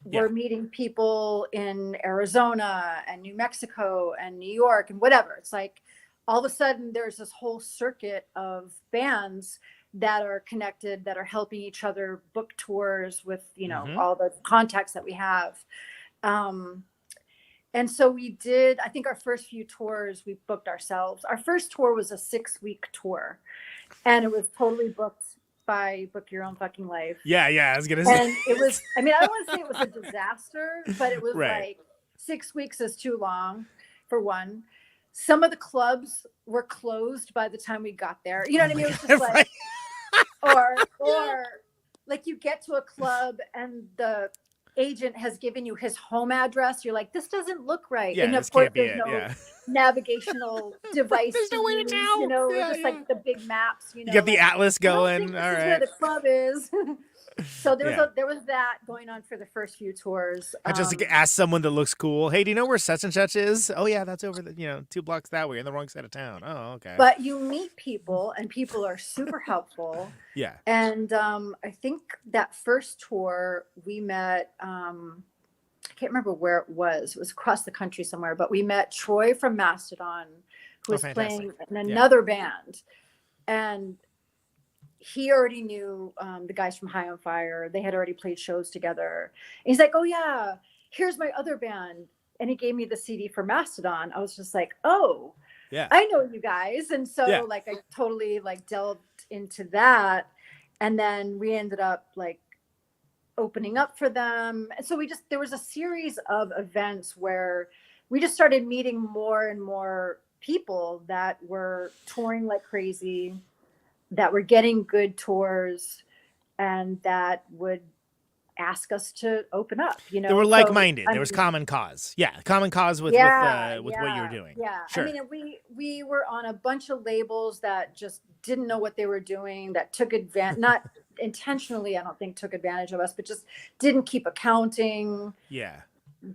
S9: We're meeting people in Arizona and New Mexico and New York and whatever. It's like all of a sudden there's this whole circuit of bands that are connected, that are helping each other book tours with, you know, all the contacts that we have. And so we did, I think our first few tours we booked ourselves. Our first tour was a 6-week tour, and it was totally booked by Book Your Own Fucking Life.
S5: Yeah, I was gonna say.
S9: And it was, I mean, I don't want to say it was a disaster, but it was like 6 weeks is too long for one. Some of the clubs were closed by the time we got there. You know what I mean? It was just like, or like you get to a club and the agent has given you his home address, you're like, this doesn't look right.
S5: Yeah,
S9: And
S5: this
S9: of course,
S5: can't be
S9: there's
S5: it.
S9: no
S5: Yeah.
S9: navigational device.
S5: There's no way to
S9: use,
S5: tell.
S9: You know,
S5: Yeah,
S9: just
S5: yeah.
S9: like the big maps. You know,
S5: You got the
S9: like,
S5: atlas
S9: I don't
S5: going.
S9: think this
S5: All
S9: is
S5: right.
S9: where the club is. So
S5: Yeah.
S9: there was that going on for the first few tours.
S5: I just ask someone that looks cool. Hey, do you know where such and such is? Oh yeah, that's over the 2 blocks that way in the wrong side of town. Oh, okay.
S9: But you meet people, and people are super helpful.
S5: Yeah.
S9: And I think that first tour we met. I can't remember where it was. It was across the country somewhere. But we met Troy from Mastodon, who was playing in another band, and he already knew the guys from High on Fire. They had already played shows together. And he's like, oh yeah, here's my other band. And he gave me the CD for Mastodon. I was just like, oh,
S5: yeah,
S9: I know you guys. And so like, I totally like delved into that. And then we ended up like opening up for them. And so there was a series of events where we just started meeting more and more people that were touring like crazy, that were getting good tours, and that would ask us to open up. You know,
S5: they were like-minded.
S9: So,
S5: there was common cause. Yeah, common cause with what you were doing.
S9: Yeah,
S5: sure.
S9: I mean, we were on a bunch of labels that just didn't know what they were doing, that took advantage, not intentionally, I don't think, took advantage of us, but just didn't keep accounting.
S5: Yeah,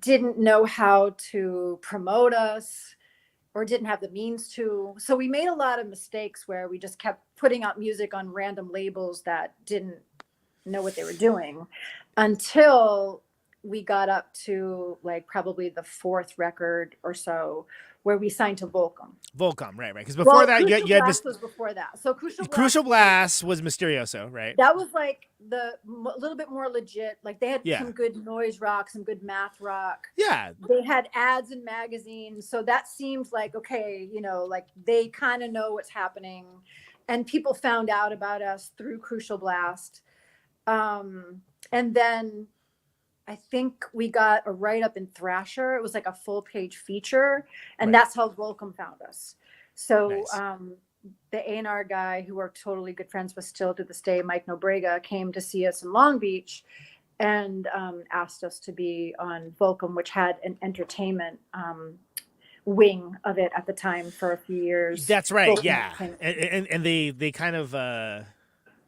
S9: didn't know how to promote us, or didn't have the means to. So we made a lot of mistakes where we just kept putting out music on random labels that didn't know what they were doing, until we got up to like probably the 4th record or so, where we signed to Volcom.
S5: Volcom, right. Because before that, you had
S9: Blast was before that. So
S5: Crucial Blast was Mysterioso, right?
S9: That was like a little bit more legit. Like they had some good noise rock, some good math rock.
S5: Yeah.
S9: They had ads in magazines. So that seemed like, okay, like they kind of know what's happening. And people found out about us through Crucial Blast. And then I think we got a write-up in Thrasher. It was like a full-page feature. And that's how Volcom found us. So the A&R guy, who we're totally good friends with still to this day, Mike Nobrega, came to see us in Long Beach and asked us to be on Volcom, which had an entertainment wing of it at the time for a few years.
S5: That's right,
S9: Volcom
S5: yeah. And they kind of...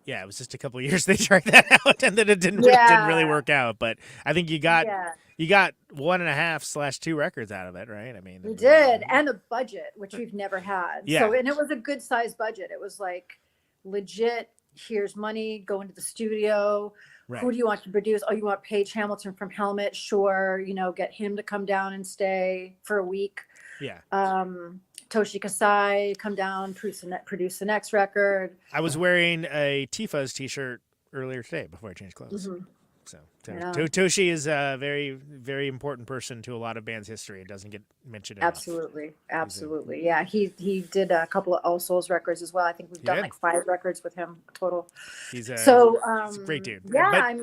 S5: it was just a couple of years they tried that out, and then it didn't really work out. But I think you got 1.5/2 records out of it, right? I mean,
S9: we did, and a budget, which we've never had.
S5: Yeah.
S9: So, and it was a good sized budget. It was like legit. Here's money. Go into the studio. Right. Who do you want to produce? Oh, you want Paige Hamilton from Helmet? Sure. Get him to come down and stay for a week.
S5: Yeah.
S9: Toshi Kasai, come down, produce the next record.
S5: I was wearing a T-Fuzz t-shirt earlier today before I changed clothes. Mm-hmm. So Toshi is a very, very important person to a lot of bands' history. It doesn't get mentioned enough.
S9: Absolutely. Yeah, he did a couple of All Souls records as well. I think we've done like 5 records with him total.
S5: He's a great dude.
S9: Yeah,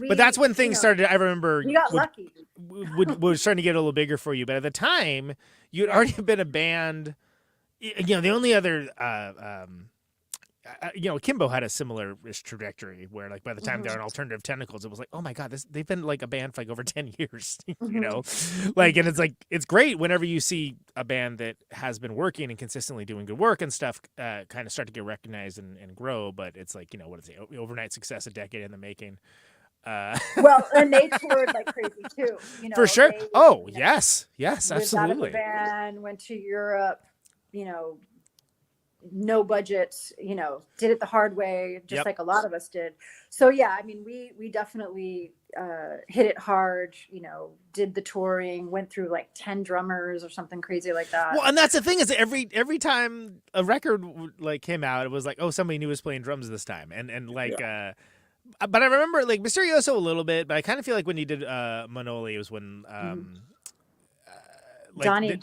S5: but that's when things started. I remember
S9: you got lucky.
S5: Was starting to get a little bigger for you, but at the time you'd already been a band. The only other. Kimbo had a similar trajectory where, like, by the time they're on Alternative Tentacles, it was like, oh my God, they've been like a band for like over 10 years, like, and it's like, it's great whenever you see a band that has been working and consistently doing good work and stuff, kind of start to get recognized and grow. But it's like, what is it? Overnight success, a decade in the making.
S9: Well, and they toured like crazy too,
S5: for sure. Yes, absolutely.
S9: Out of a band, went to Europe, no budget, did it the hard way, just like a lot of us did. So yeah, I mean, we definitely hit it hard, did the touring, went through like 10 drummers or something crazy like that.
S5: Well, and that's the thing, is every time a record like came out, it was like, oh, somebody new was playing drums this time. And like but I remember like Mysterioso a little bit, but I kind of feel like when you did Manoli, it was when like
S9: Donnie.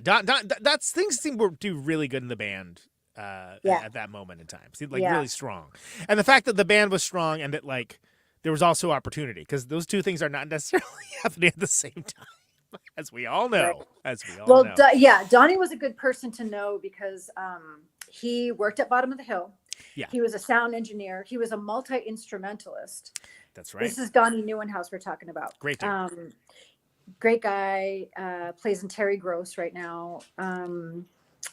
S5: That's things seemed to do really good in the band at that moment in time. Seemed like really strong. And the fact that the band was strong and that like there was also opportunity, because those two things are not necessarily happening at the same time, as we all know.
S9: Donnie was a good person to know because he worked at Bottom of the Hill. Yeah. He was a sound engineer. He was a multi-instrumentalist.
S5: That's right.
S9: This is Donnie Neuenhouse we're talking about.
S5: Great dude.
S9: Great guy, plays in Terry Gross right now.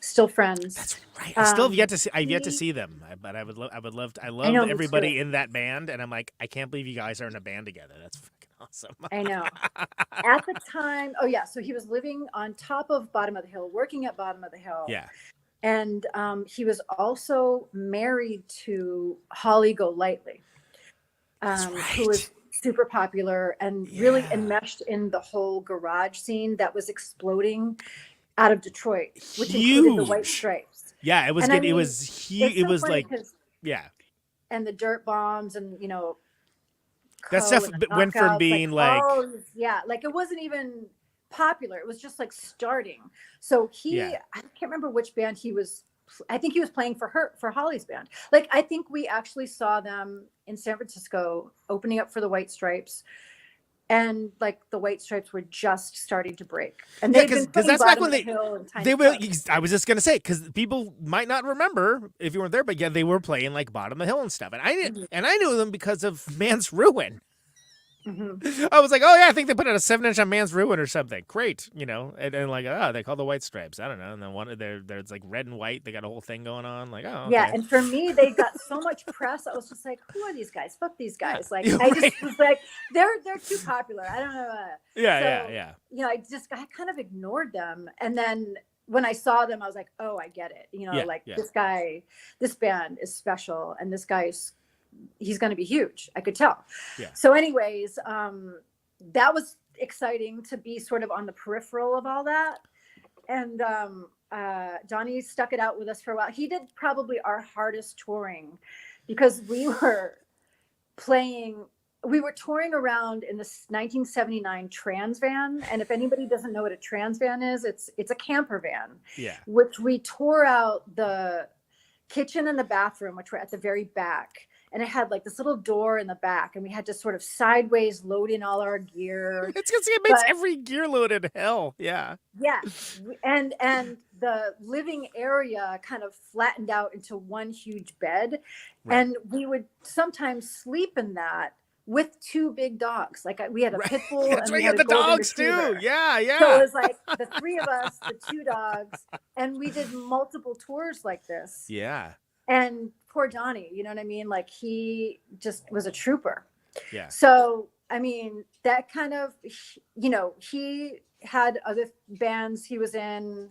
S9: Still friends.
S5: That's right. I still have yet to see. I've yet to see them, but I would love. I love everybody in that band, and I'm like, I can't believe you guys are in a band together. That's fucking awesome.
S9: I know. At the time, so he was living on top of Bottom of the Hill, working at Bottom of the Hill.
S5: Yeah.
S9: And he was also married to Holly Golightly, who was super popular and really enmeshed in the whole garage scene that was exploding out of Detroit, which included the White Stripes.
S5: Yeah, it was good. It was huge. It was like,
S9: and the Dirt Bombs, and
S5: that stuff went from being like
S9: it wasn't even popular. It was just like starting. So I can't remember which band he was. I think he was playing for Holly's band. Like, I think we actually saw them in San Francisco opening up for the White Stripes. And like the White Stripes were just starting to break, and because
S5: that's back when they were. I was just gonna say, because people might not remember if you weren't there, but they were playing like Bottom of the Hill and stuff, and I knew them because of Man's Ruin. Mm-hmm. I was like, oh yeah, I think they put out a 7-inch on Man's Ruin or something. Great, and like, they call the White Stripes. I don't know. And then there's like red and white. They got a whole thing going on. Like, oh, okay.
S9: Yeah. And for me, they got so much press. I was just like, who are these guys? Fuck these guys. Like, I just was like, they're too popular. I don't know. I kind of ignored them, and then when I saw them, I was like, oh, I get it. This band is special, and this guy he's going to be huge. I could tell. Yeah. So anyways, that was exciting to be sort of on the peripheral of all that. And Donnie stuck it out with us for a while. He did probably our hardest touring, because we were touring around in this 1979 Trans van. And if anybody doesn't know what a Trans van is, it's a camper van, which we tore out the kitchen and the bathroom, which were at the very back. And it had like this little door in the back, and we had to sort of sideways load in all our gear.
S5: It makes every gear loaded hell. Yeah.
S9: Yeah. And the living area kind of flattened out into one huge bed. Right. And we would sometimes sleep in that with two big dogs. Like we had a pit bull.
S5: That's
S9: and
S5: right.
S9: we
S5: You
S9: had
S5: had the dogs
S9: retriever.
S5: too. Yeah.
S9: So it was like the three of us, the two dogs, and we did multiple tours like this.
S5: Yeah.
S9: And poor Donnie, you know what I mean? Like, he just was a trooper.
S5: Yeah.
S9: So, I mean, that kind of, he had other bands he was in.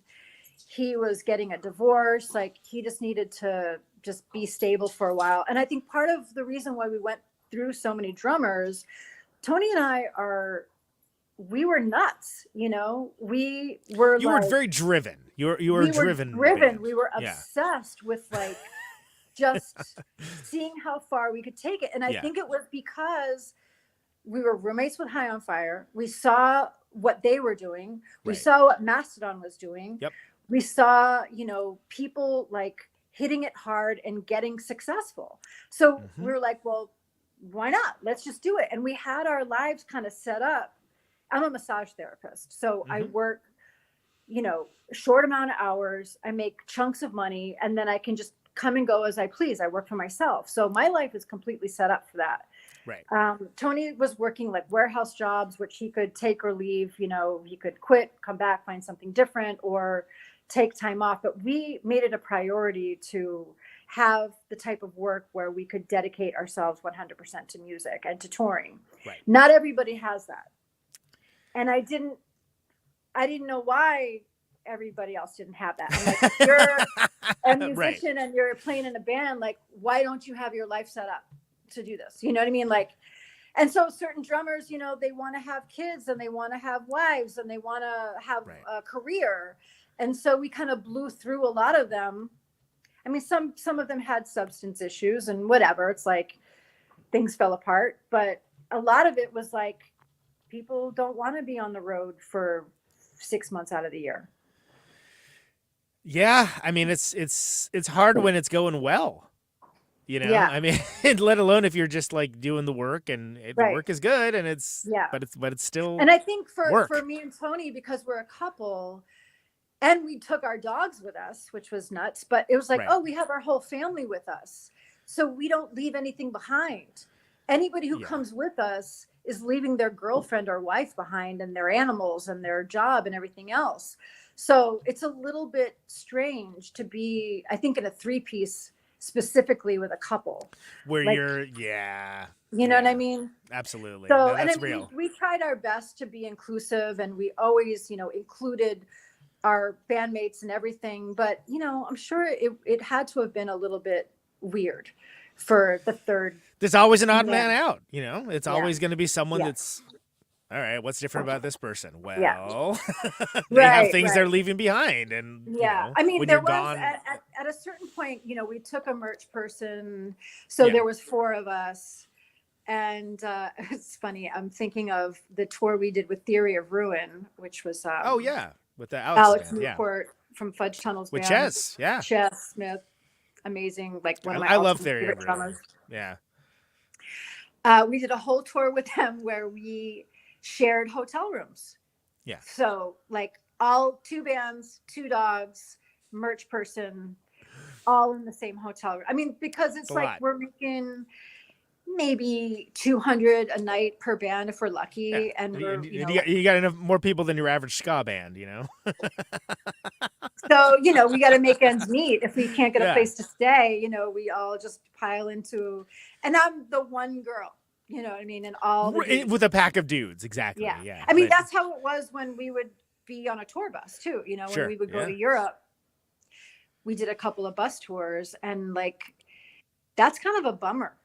S9: He was getting a divorce. Like, he just needed to just be stable for a while. And I think part of the reason why we went through so many drummers, Tony and I we were nuts, we were.
S5: You were very driven. You were driven.
S9: We were obsessed with like just seeing how far we could take it. And I think it was because we were roommates with High on Fire. We saw what they were doing. We saw what Mastodon was doing.
S5: Yep.
S9: We saw, people like hitting it hard and getting successful. So we were like, well, why not? Let's just do it. And we had our lives kind of set up. I'm a massage therapist. So I work, short amount of hours. I make chunks of money, and then I can just come and go as I please. I work for myself. So my life is completely set up for that.
S5: Right.
S9: Tony was working like warehouse jobs, which he could take or leave. He could quit, come back, find something different, or take time off. But we made it a priority to have the type of work where we could dedicate ourselves 100% to music and to touring.
S5: Right.
S9: Not everybody has that. And I didn't know why everybody else didn't have that. I'm like, if you're a musician and you're playing in a band, like, why don't you have your life set up to do this? You know what I mean? Like, and so certain drummers, they want to have kids, and they want to have wives, and they want to have a career. And so we kind of blew through a lot of them. I mean, some of them had substance issues and whatever. It's like things fell apart, but a lot of it was like, people don't want to be on the road for 6 months out of the year.
S5: Yeah, I mean, it's hard when it's going well,
S9: Yeah.
S5: I mean, let alone if you're just like doing the work and the work is good, and but it's still.
S9: And I think for
S5: work.
S9: Me and Tony, because we're a couple, and we took our dogs with us, which was nuts. But it was like, oh, we have our whole family with us, so we don't leave anything behind. anybody who comes with us is leaving their girlfriend or wife behind and their animals and their job and everything else. So it's a little bit strange to be, I think, in a 3-piece specifically with a couple.
S5: Where
S9: like,
S5: you're,
S9: you know what I mean?
S5: Absolutely.
S9: So,
S5: no, that's
S9: and
S5: real.
S9: We tried our best to be inclusive, and we always, included our bandmates and everything. But, I'm sure it had to have been a little bit weird for the third.
S5: There's always an odd man out, It's always going to be someone
S9: Yeah.
S5: that's, all right, what's different about this person? Well, they
S9: Right,
S5: have things
S9: right.
S5: they're leaving behind. And,
S9: I mean,
S5: when
S9: there
S5: you're
S9: was
S5: gone,
S9: at a certain point, we took a merch person. So there was 4 of us. And it's funny. I'm thinking of the tour we did with Theory of Ruin, which was
S5: with the
S9: Alex
S5: band,
S9: Newport from Fudge Tunnel's
S5: with
S9: band.
S5: Chess,
S9: Chess Smith, amazing. Like one of my
S5: I love
S9: ultimate
S5: Theory
S9: favorite
S5: of Ruin.
S9: drummers.
S5: Yeah.
S9: We did a whole tour with them where we shared hotel rooms.
S5: Yeah.
S9: So like all 2 bands, 2 dogs, merch person, all in the same hotel room. I mean, because it's like we're making maybe 200 a night per band if we're lucky, and we're
S5: you got enough more people than your average ska band,
S9: So we got to make ends meet. If we can't get a place to stay, we all just pile into. And I'm the one girl, you know what I mean, and all the
S5: with a pack of dudes, exactly. Yeah.
S9: I mean, that's how it was when we would be on a tour bus too. When we would go to Europe, we did a couple of bus tours, and like that's kind of a bummer.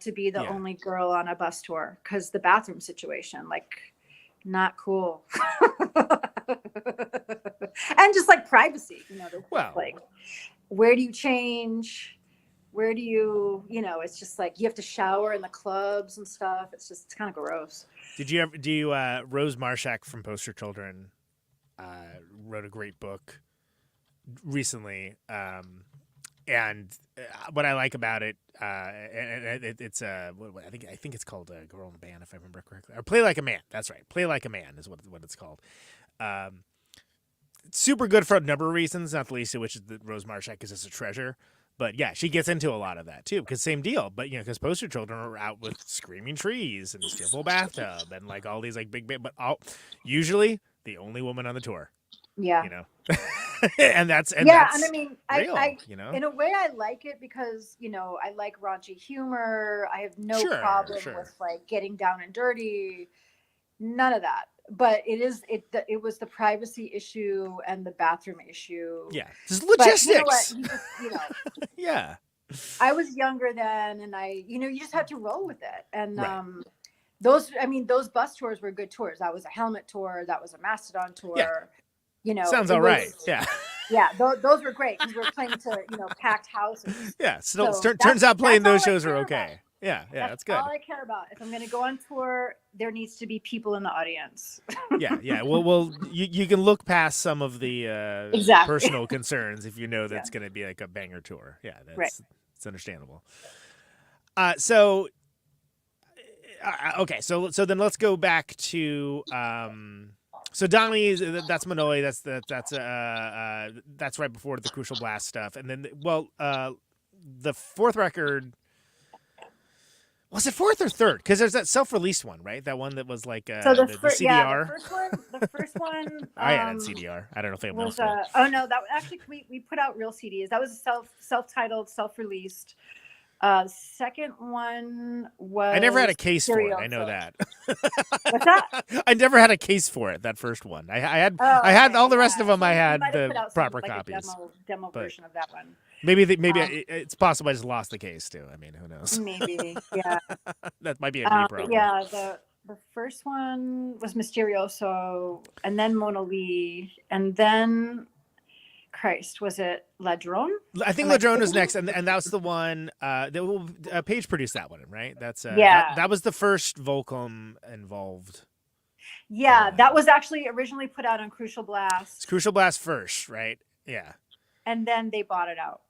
S9: To be the only girl on a bus tour, because the bathroom situation, like, not cool. And just like privacy, like, where do you change? Where do you, it's just like you have to shower in the clubs and stuff. It's kind of gross.
S5: Rose Marshak from Poster Children wrote a great book recently. And what I like about it, it's I think it's called Girl in the Band, if I remember correctly, or Play Like a Man. That's right, Play Like a Man is what it's called. It's super good for a number of reasons, not the least of which is that Rose Marshak is just a treasure. But yeah, she gets into a lot of that too, because same deal. But because Poster Children are out with Screaming Trees and Skiffle Bathtub and like all these like big, but usually the only woman on the tour.
S9: Yeah.
S5: and that's
S9: and I mean,
S5: real,
S9: I in a way I like it because I like raunchy humor. I have no problem with like getting down and dirty, none of that. But it was the privacy issue and the bathroom issue.
S5: Yeah, just logistics.
S9: But you know what?
S5: Yeah.
S9: I was younger then, and you just had to roll with it. And those bus tours were good tours. That was a Helmet tour. That was a Mastodon tour.
S5: Yeah. Sounds all right. Yeah.
S9: Yeah, those were great because we were playing to packed houses.
S5: Yeah, so turns out playing those shows are okay. Yeah, that's good.
S9: All I care about. If I'm going to go on tour, there needs to be people in the audience.
S5: Yeah. Well, you can look past some of the personal concerns if you know that's going to be like a banger tour. Yeah, it's understandable. So then let's go back to. So Donnie, that's Manoli. That's right before the Crucial Blast stuff, and then the fourth record. Was it fourth or third? Because there's that self-released one, right? That one that was like the CDR.
S9: Yeah, the first one.
S5: I had CDR. I don't know if anyone else did.
S9: Oh no, that actually we put out real CDs. That was a self-titled, self-released. Second one was.
S5: I never had a case for it. I know that.
S9: What's that?
S5: I never had a case for it. That first one. I had all the rest of them. I had the proper copies.
S9: Demo version of that one.
S5: Maybe it's possible I just lost the case too. I mean, who knows?
S9: Maybe, yeah.
S5: That might be a new problem.
S9: Yeah, the first one was Mysterioso, and then Mona Lee, and then Christ, was it Ladrone?
S5: I think Ladrone was next, and that was the one. Paige produced that one, right? That's that was the first Volcom involved.
S9: Yeah, that was actually originally put out on Crucial Blast.
S5: It's Crucial Blast first, right? Yeah.
S9: And then they bought it out.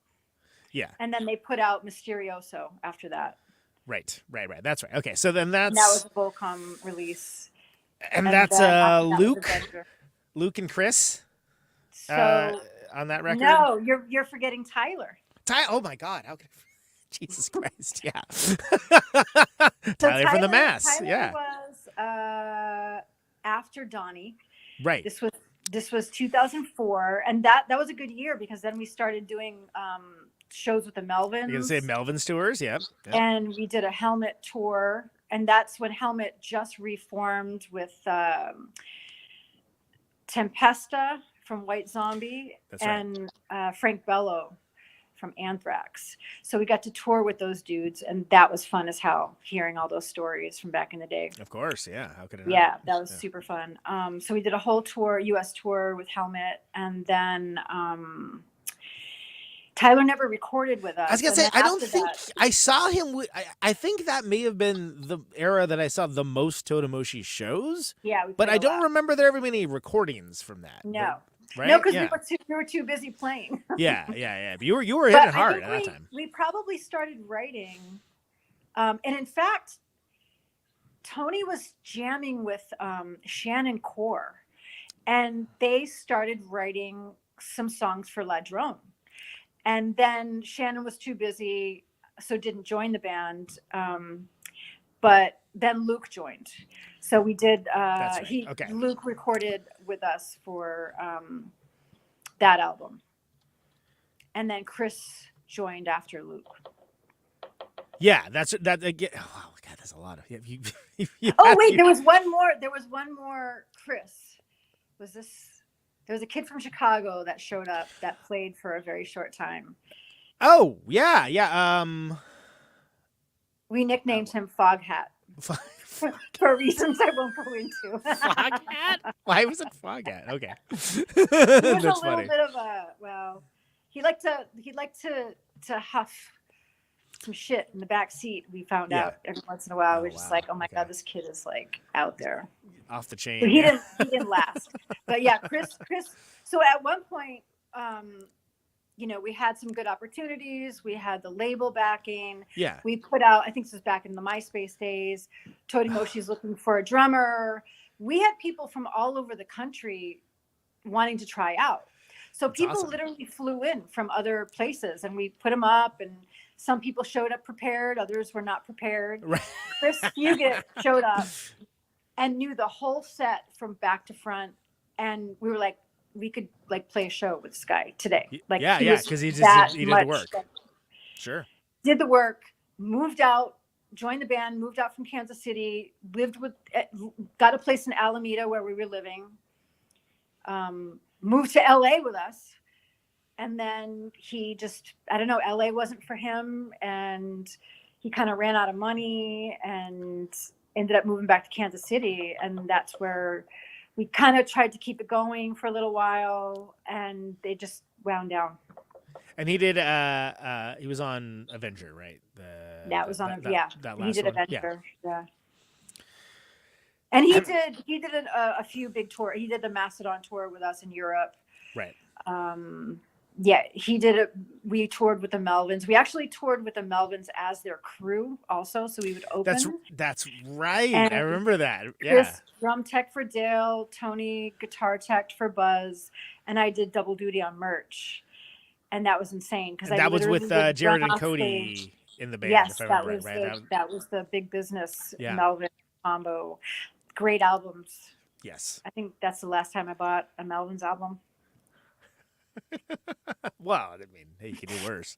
S5: Yeah.
S9: And then they put out Mysterioso after that.
S5: Right. That's right. Okay, so then that
S9: was a Volcom release.
S5: And that's Luke and Chris on that record?
S9: No, you're forgetting Tyler.
S5: Oh my God, how could Jesus Christ, yeah.
S9: So
S5: Tyler from the Mass,
S9: Tyler
S5: yeah.
S9: was after Donnie.
S5: Right.
S9: This was 2004, and that was a good year because then we started doing shows with the Melvins.
S5: You can say Melvins tours, yep.
S9: And we did a Helmet tour, and that's when Helmet just reformed with Tempesta from White Zombie and Frank Bello from Anthrax. So we got to tour with those dudes, and that was fun as hell, hearing all those stories from back in the day.
S5: Of course, yeah. How could it not?
S9: Yeah, that was super fun. So we did a whole tour, US tour with Helmet, and then Tyler never recorded with us.
S5: I was gonna say, I don't think I saw him. I think that may have been the era that I saw the most Totimoshi shows.
S9: Yeah,
S5: but I don't remember there ever many recordings from that.
S9: No.
S5: Right?
S9: No, because we were too busy playing.
S5: Yeah. But you were hitting it hard at that time.
S9: We probably started writing, and in fact, Tony was jamming with Shannon Core, and they started writing some songs for La Drone. And then Shannon was too busy, so didn't join the band. But then Luke joined. So we did, Luke recorded with us for that album. And then Chris joined after Luke.
S5: Yeah, that again. Oh God, that's a lot of.
S9: There was one more. There was one more. Chris, there was a kid from Chicago that showed up that played for a very short time.
S5: Oh yeah.
S9: We nicknamed him Foghat. For reasons I won't go into.
S5: Foghat? Why was it Foghat? Okay.
S9: He was a little bit of he liked to huff some shit in the back seat. We found out every once in a while. We're just like, oh my God, this kid is like out there.
S5: Off the chain.
S9: But he didn't last. But yeah, Chris. So at one point, we had some good opportunities. We had the label backing.
S5: Yeah.
S9: We put out, I think this was back in the MySpace days, Totimochi's looking for a drummer. We had people from all over the country wanting to try out. So
S5: That's
S9: people
S5: awesome.
S9: literally flew in from other places, and we put them up, and some people showed up prepared. Others were not prepared.
S5: Right.
S9: Chris Fugit showed up and knew the whole set from back to front. And we were like, we could like play a show with this guy today. Like,
S5: because he did the work. Sure.
S9: Did the work, moved out, joined the band, moved out from Kansas City, got a place in Alameda where we were living, moved to LA with us. And then he just, I don't know, LA wasn't for him. And he kind of ran out of money and ended up moving back to Kansas City. And that's where we kind of tried to keep it going for a little while, and they just wound down.
S5: And he did. He was on Avenger, right?
S9: That last he did
S5: one.
S9: Avenger. Yeah. And he did a few big tours. He did the Mastodon tour with us in Europe.
S5: Right.
S9: Yeah, he did it. We toured with the Melvins. We actually toured with the Melvins as their crew also. So we would open.
S5: That's right.
S9: And
S5: I remember that. Yeah.
S9: Chris, drum tech for Dale, Tony, guitar tech for Buzz, and I did double duty on merch. And that was insane because
S5: that was with Jared and Cody in the band.
S9: Yes,
S5: if I
S9: that
S5: remember,
S9: was that was the Big Business
S5: Yeah.
S9: Melvin combo. Great albums.
S5: Yes.
S9: I think that's the last time I bought a Melvins album.
S5: Well, I mean, hey, you can do worse.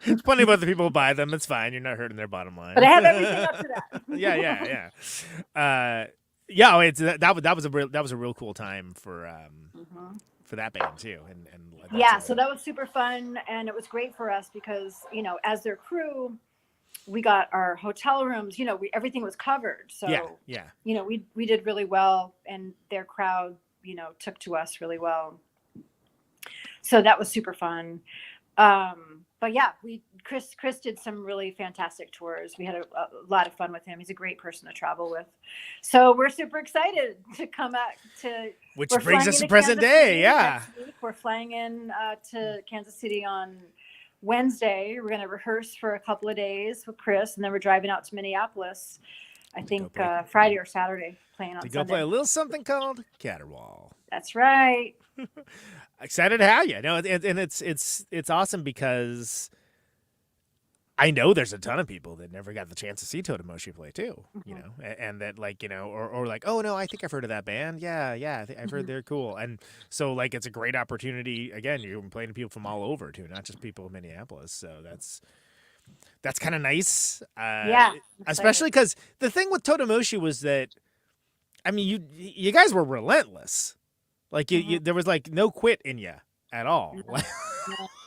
S5: There's plenty of other people who buy them. It's fine. You're not hurting their bottom line.
S9: But I have everything up to that.
S5: That was a real cool time for that band too. And
S9: so that was super fun, and it was great for us because as their crew, we got our hotel rooms. Everything was covered. So we did really well, and their crowd took to us really well. So that was super fun. But yeah, Chris did some really fantastic tours. We had a lot of fun with him. He's a great person to travel with. So we're super excited to come back to.
S5: Which brings us to present day. Yeah.
S9: We're flying in to Kansas City on Wednesday. We're going to rehearse for a couple of days with Chris, and then we're driving out to Minneapolis. I think Friday or Saturday, playing on Sunday.
S5: To go play a little something called Caterwaul.
S9: That's right.
S5: Excited to have you. No, and it's awesome because I know there's a ton of people that never got the chance to see Totimoshi play too, you know, and that like, you know, or like, oh no, I think I've heard of that band. Yeah, I've heard they're cool. And so like, it's a great opportunity. Again, you're playing to people from all over too, not just people in Minneapolis. So that's kind of nice. Especially because the thing with Totimoshi was that, I mean, you guys were relentless. Like you there was like no quit in you at all.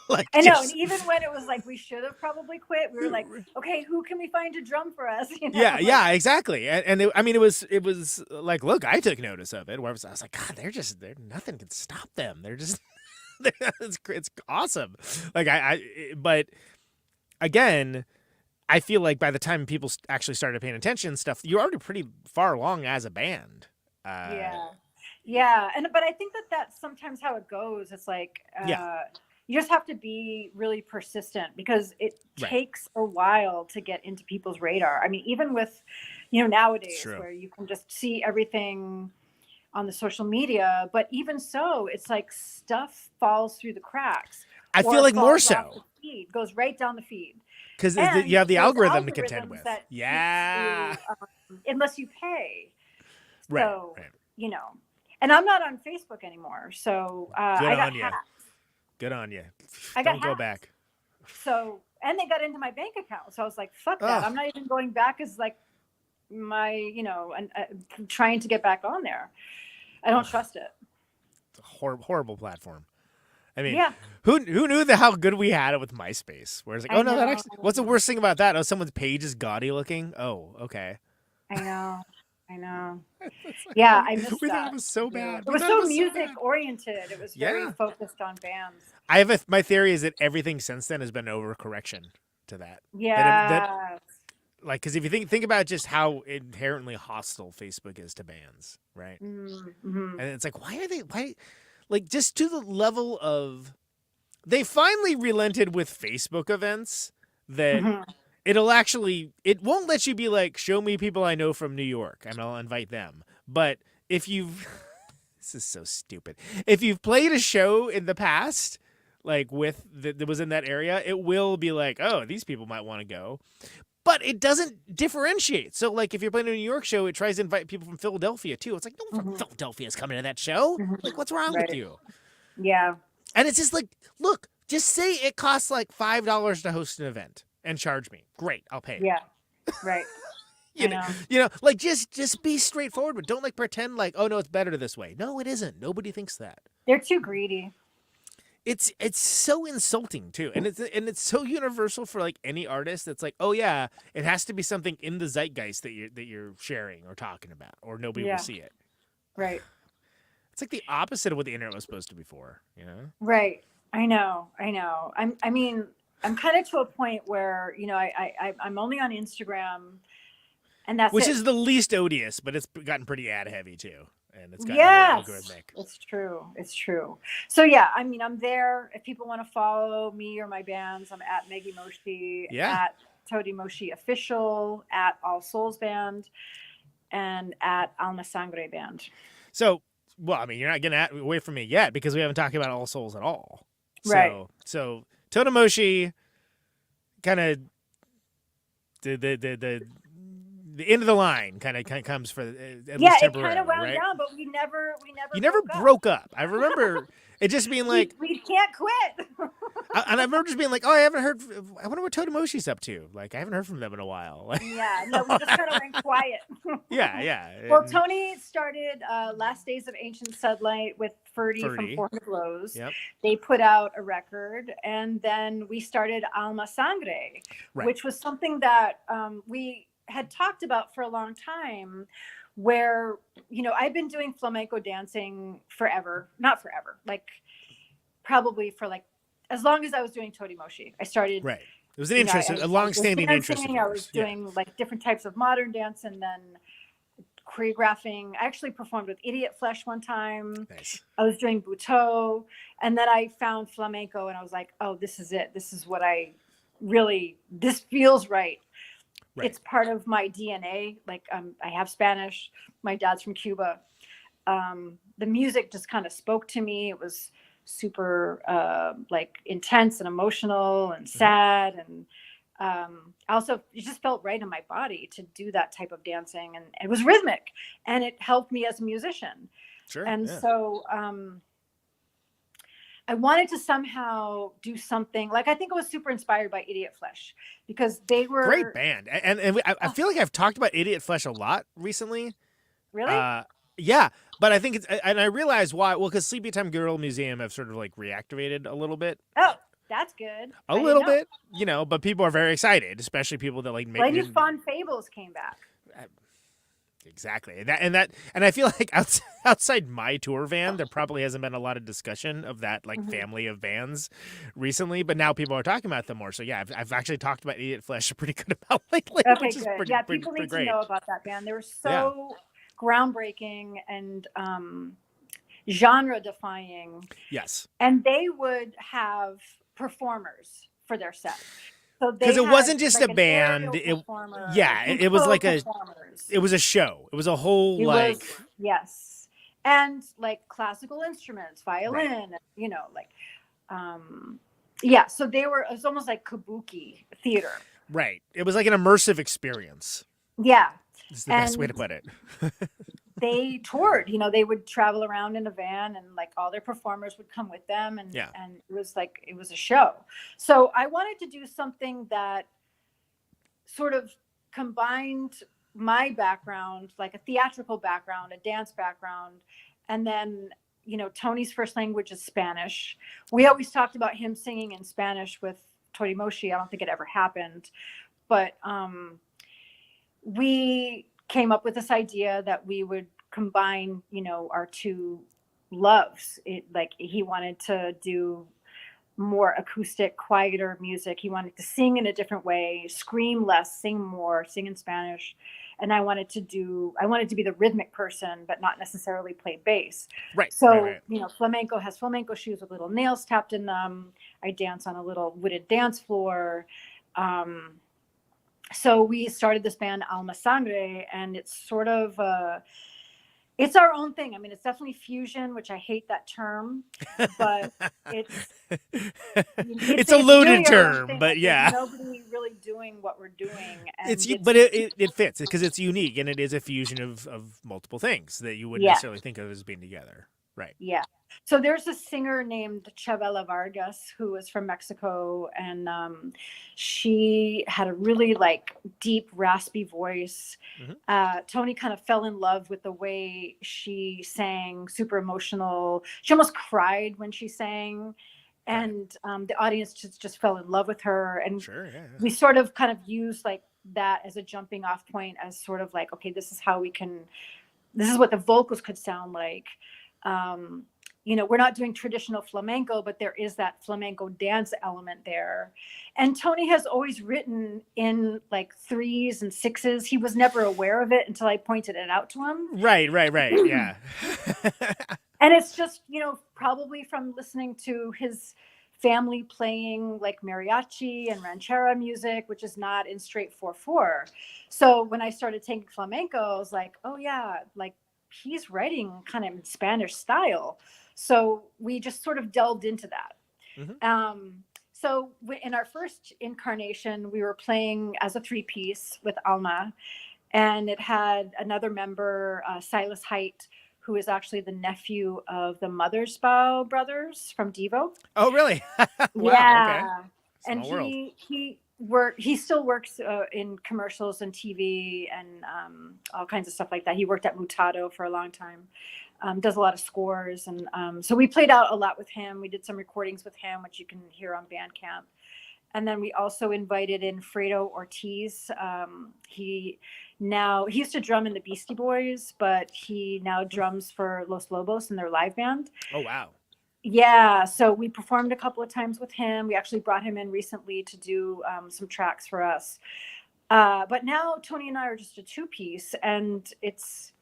S5: Like,
S9: I know, and even when it was like we should have probably quit, we were like, okay, who can we find to drum for us? You know?
S5: Yeah, exactly. And it was like, look, I took notice of it. Where I was like, God, they're nothing can stop them. They're just, it's awesome. Like but again, I feel like by the time people actually started paying attention and stuff, you're already pretty far along as a band.
S9: Yeah, but I think that's sometimes how it goes. It's like, you just have to be really persistent because it takes a while to get into people's radar. I mean, even with, you know, nowadays where you can just see everything on the social media, but even so, it's like stuff falls through the cracks.
S5: I feel like more so.
S9: Feed, goes right down the feed.
S5: Because you have the algorithm to contend with. Yeah.
S9: Unless you pay.
S5: Right.
S9: So, you know, and I'm not on Facebook anymore. So I got hacked.
S5: Good on you.
S9: Don't
S5: go back.
S9: So, and they got into my bank account. So I was like, fuck that. I'm not even going back as like my, you know, and trying to get back on there. I don't trust it.
S5: It's a horrible platform. I mean, who knew how good we had it with MySpace? Where it's like, oh no, that actually, what's the worst thing about that? Oh, someone's page is gaudy looking. Oh, okay.
S9: I know. Yeah, I missed
S5: we
S9: that.
S5: thought it was so bad.
S9: It was so music oriented. It was very focused on bands.
S5: My theory is that everything since then has been overcorrection to that.
S9: Yeah.
S5: Like, because if you think about just how inherently hostile Facebook is to bands, right? And it's like, why, like, just to the level of, they finally relented with Facebook events that it won't let you be like, show me people I know from New York and I'll invite them. But if you've, this is so stupid. If you've played a show in the past, like that was in that area, it will be like, oh, these people might want to go. But it doesn't differentiate. So, like, if you're playing a New York show, it tries to invite people from Philadelphia, too. It's like, no one from Philadelphia is coming to that show. Like, what's wrong with you?
S9: Yeah.
S5: And it's just like, look, just say it costs like $5 to host an event and charge me. Great, I'll pay.
S9: Yeah, right.
S5: you know, like, just be straightforward, but don't, like, pretend like, oh, no, it's better this way. No, it isn't. Nobody thinks that.
S9: They're too greedy.
S5: It's so insulting too, and it's so universal for like any artist. That's like, oh yeah, it has to be something in the zeitgeist that you're sharing or talking about, or nobody will see it.
S9: Right.
S5: It's like the opposite of what the internet was supposed to be for, you know?
S9: Right. I know. I mean, I'm kind of to a point where, you know, I'm only on Instagram, and that's
S5: which
S9: it.
S5: is the least odious, but it's gotten pretty ad heavy too. And it's gotten algorithmic.
S9: It's true. So yeah, I mean, I'm there. If people want to follow me or my bands, I'm at Meg Moshi, at Totimoshi Official, at All Souls Band, and at Alma Sangre Band.
S5: So, well, I mean, you're not getting away from me yet because we haven't talked about All Souls at all.
S9: Right.
S5: So Totimoshi, kind of the end of the line kind of comes for at least temporarily,
S9: it kind of wound down, but we never
S5: broke up. I remember it just being like
S9: we can't quit.
S5: And I remember just being like, oh, I wonder what Totimoshi's up to. Like, I haven't heard from them in a while.
S9: Yeah, no, we just kind of went quiet.
S5: Yeah.
S9: Well, Tony started Last Days of Ancient Sunlight with Ferdy from 400 Blows.
S5: Yep.
S9: They put out a record, and then we started Alma Sangre, which was something that we had talked about for a long time, where, you know, I've been doing flamenco dancing not forever, like probably for like as long as I was doing Totimoshi. I started. Right.
S5: It was an interest, a long-standing interest.
S9: I was doing like different types of modern dance, and then choreographing. I actually performed with Idiot Flesh one time.
S5: Nice.
S9: I was doing Butoh, and then I found flamenco, and I was like, oh, this is it. This is what this feels right. It's part of my DNA. Like, I have Spanish. My dad's from Cuba. The music just kind of spoke to me. It was super like intense and emotional and sad, and Also, it just felt right in my body to do that type of dancing, and it was rhythmic, and it helped me as a musician.
S5: Sure.
S9: And
S5: yeah.
S9: so I wanted to somehow do something like, I think I was super inspired by Idiot Flesh, because they were
S5: great band. And I feel like I've talked about Idiot Flesh a lot recently.
S9: Really?
S5: Yeah, but I think and I realize why. Well, because Sleepy Time Girl Museum have sort of like reactivated a little bit.
S9: Oh, that's good.
S5: A little bit, but people are very excited, especially people that like
S9: Lady Fun Fables came back.
S5: Exactly. And I feel like outside my tour van, there probably hasn't been a lot of discussion of that like family of bands recently, but now people are talking about them more. So yeah, I've actually talked about Idiot Flesh pretty good about lately.
S9: Okay,
S5: which is
S9: good.
S5: pretty,
S9: People need
S5: great.
S9: to know about that band. They were so groundbreaking and genre defying.
S5: Yes.
S9: And they would have performers for their set.
S5: Because it wasn't just a band. It was like it was a show. It was a whole
S9: yes. And like classical instruments, violin, so it was almost like kabuki theater.
S5: Right. It was like an immersive experience.
S9: Yeah.
S5: It's the best way to put it.
S9: They toured, they would travel around in a van, and like all their performers would come with them, and it was a show. So I wanted to do something that sort of combined my background, like a theatrical background, a dance background, and then Tony's first language is Spanish. We always talked about him singing in Spanish with Totimoshi. I don't think it ever happened, but we came up with this idea that we would combine, our two loves. He wanted to do more acoustic, quieter music. He wanted to sing in a different way, scream less, sing more, sing in Spanish. And I wanted to be the rhythmic person, but not necessarily play bass.
S5: Right.
S9: So,
S5: right.
S9: flamenco has flamenco shoes with little nails tapped in them. I dance on a little wooded dance floor. So we started this band Alma Sangre, and it's sort of it's our own thing. I mean, it's definitely fusion, which I hate that term, but it's
S5: a loaded
S9: really
S5: term, but yeah,
S9: there's nobody really doing what we're doing. And
S5: it fits because it's unique, and it is a fusion of multiple things that you wouldn't necessarily think of as being together. Right.
S9: Yeah. So there's a singer named Chavela Vargas who is from Mexico, and she had a really deep, raspy voice. Tony kind of fell in love with the way she sang, super emotional. She almost cried when she sang, and the audience just fell in love with her. And we sort of kind of used that as a jumping off point, as sort of okay, this is what the vocals could sound like. We're not doing traditional flamenco, but there is that flamenco dance element there. And Tony has always written in 3s and 6s. He was never aware of it until I pointed it out to him.
S5: Right. Yeah.
S9: And it's just, probably from listening to his family playing mariachi and ranchera music, which is not in straight 4/4. So when I started taking flamenco, I was like, oh yeah, he's writing kind of in Spanish style. So we just sort of delved into that. So in our first incarnation, we were playing as a 3-piece with Alma, and it had another member, Silas Height, who is actually the nephew of the Mothersbaugh brothers from Devo.
S5: Oh, really? Wow,
S9: yeah.
S5: Okay.
S9: And he still works in commercials and TV and all kinds of stuff like that. He worked at Mutado for a long time, does a lot of scores. And so we played out a lot with him. We did some recordings with him, which you can hear on Bandcamp. And then we also invited in Fredo Ortiz. He used to drum in the Beastie Boys, but he now drums for Los Lobos in their live band.
S5: Oh, wow.
S9: Yeah, so we performed a couple of times with him. We actually brought him in recently to do some tracks for us. But now Tony and I are just a 2-piece, and it's